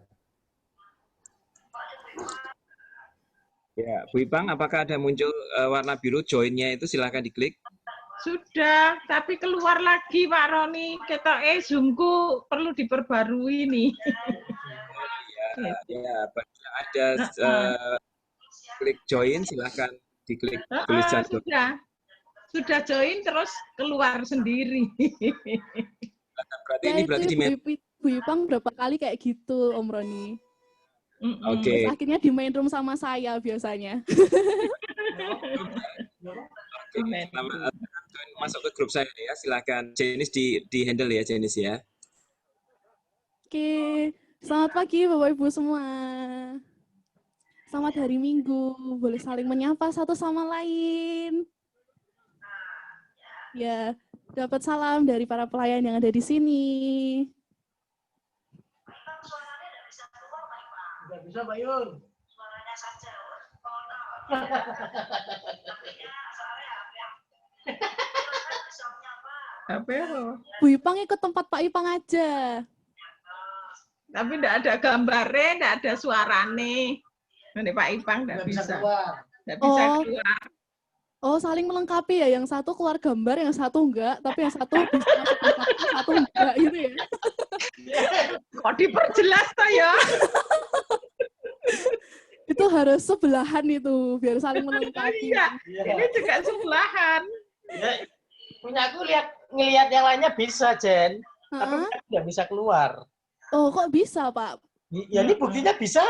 Ya, Bu Ipang, apakah ada muncul warna biru join-nya itu silakan diklik. Sudah, tapi keluar lagi Pak Roni. Ketoke Zoom-ku perlu diperbarui nih. Ya, ada klik join, silakan diklik tulisan. Sudah join terus keluar sendiri. Berarti ini berarti di Bu Ipang berapa kali kayak gitu, Om Roni? Oke. Terus akhirnya di main room sama saya biasanya. Masuk ke grup saya ya, silakan. Jenis di handle ya, Jenis ya. Oke, selamat pagi Bapak Ibu semua. Selamat hari Minggu, boleh saling menyapa satu sama lain. Ya, dapat salam dari para pelayan yang ada di sini. Nggak bisa, Pak Yun. Suaranya saja. Bu Ipang ikut tempat Pak Ipang aja. Tapi enggak ada gambarnya, enggak ada suarane. Nanti Pak Ipang enggak bisa keluar. Enggak bisa keluar. Oh, saling melengkapi ya. Yang satu keluar gambar, yang satu enggak. Tapi yang satu bisa masuk tempat, yang satu enggak gitu ya. Kok diperjelas toh ya? Itu harus sebelahan itu, biar saling melengkapi. Iya, ini juga sebelahan. Ya, punya aku ngelihat yang lainnya bisa, Jen. Tapi nggak bisa keluar. Oh, kok bisa, Pak? Ya, ini buktinya bisa.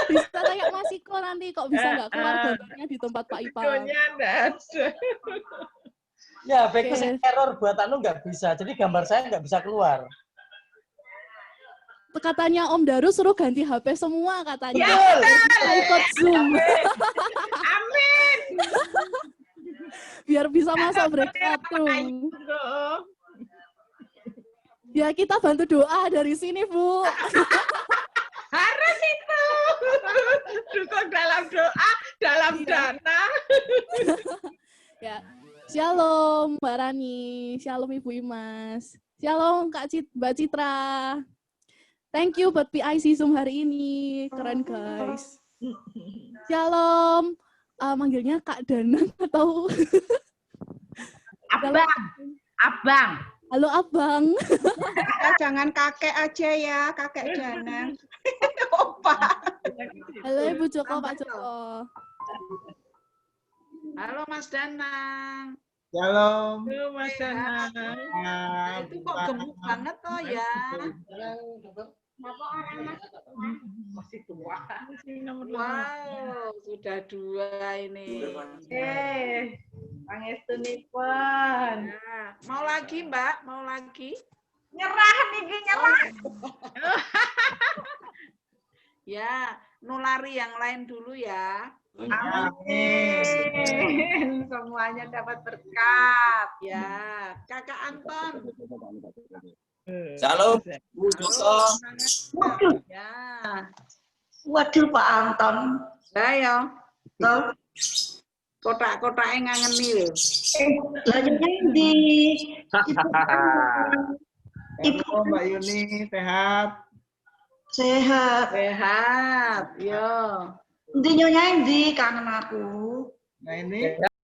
Bisa kayak Mas Iko nanti, kok bisa nggak keluar gambarnya di tempat Pak Ipang? Ikonya nggak ada. Ya, bagus error buat anu nggak bisa. Jadi gambar saya nggak bisa keluar. Katanya Om Daru suruh ganti HP semua katanya. Ya, kita ikut Zoom. Amin. Biar bisa masuk breakout room. Ya, kita bantu doa dari sini, Bu. Harus itu. Dukung dalam doa, dalam dana. Ya. Shalom Mbak Rani, shalom Ibu Imas, shalom Mbak Citra. Thank you buat PIC Zoom hari ini, keren guys. Shalom, manggilnya Kak Danang atau Abang, Abang. Halo Abang. Jangan kakek aja ya, kakek Danang. Opa. Halo Ibu Joko, Pak Joko. Halo Mas Danang. Shalom. Halo Mas Danang. Itu kok gemuk banget toh ya. Masih tua. Wow, sudah 2 ini. Pangestunipun. Nah, mau lagi, Mbak? Mau lagi? Nyerah niki nyerah. Ya, nulari yang lain dulu ya. Amin. Semuanya dapat berkat. Ya, Kakak Anton. Salam, Bu Joso. Ya. Waduh Pak Anton. Ayo. Kotak-kotaknya ngangeni lho. Lah ngendi? Ibu Mbak Yuni sehat. Sehat. Yo. Ndi nyonya ndi kangen aku. Nah ini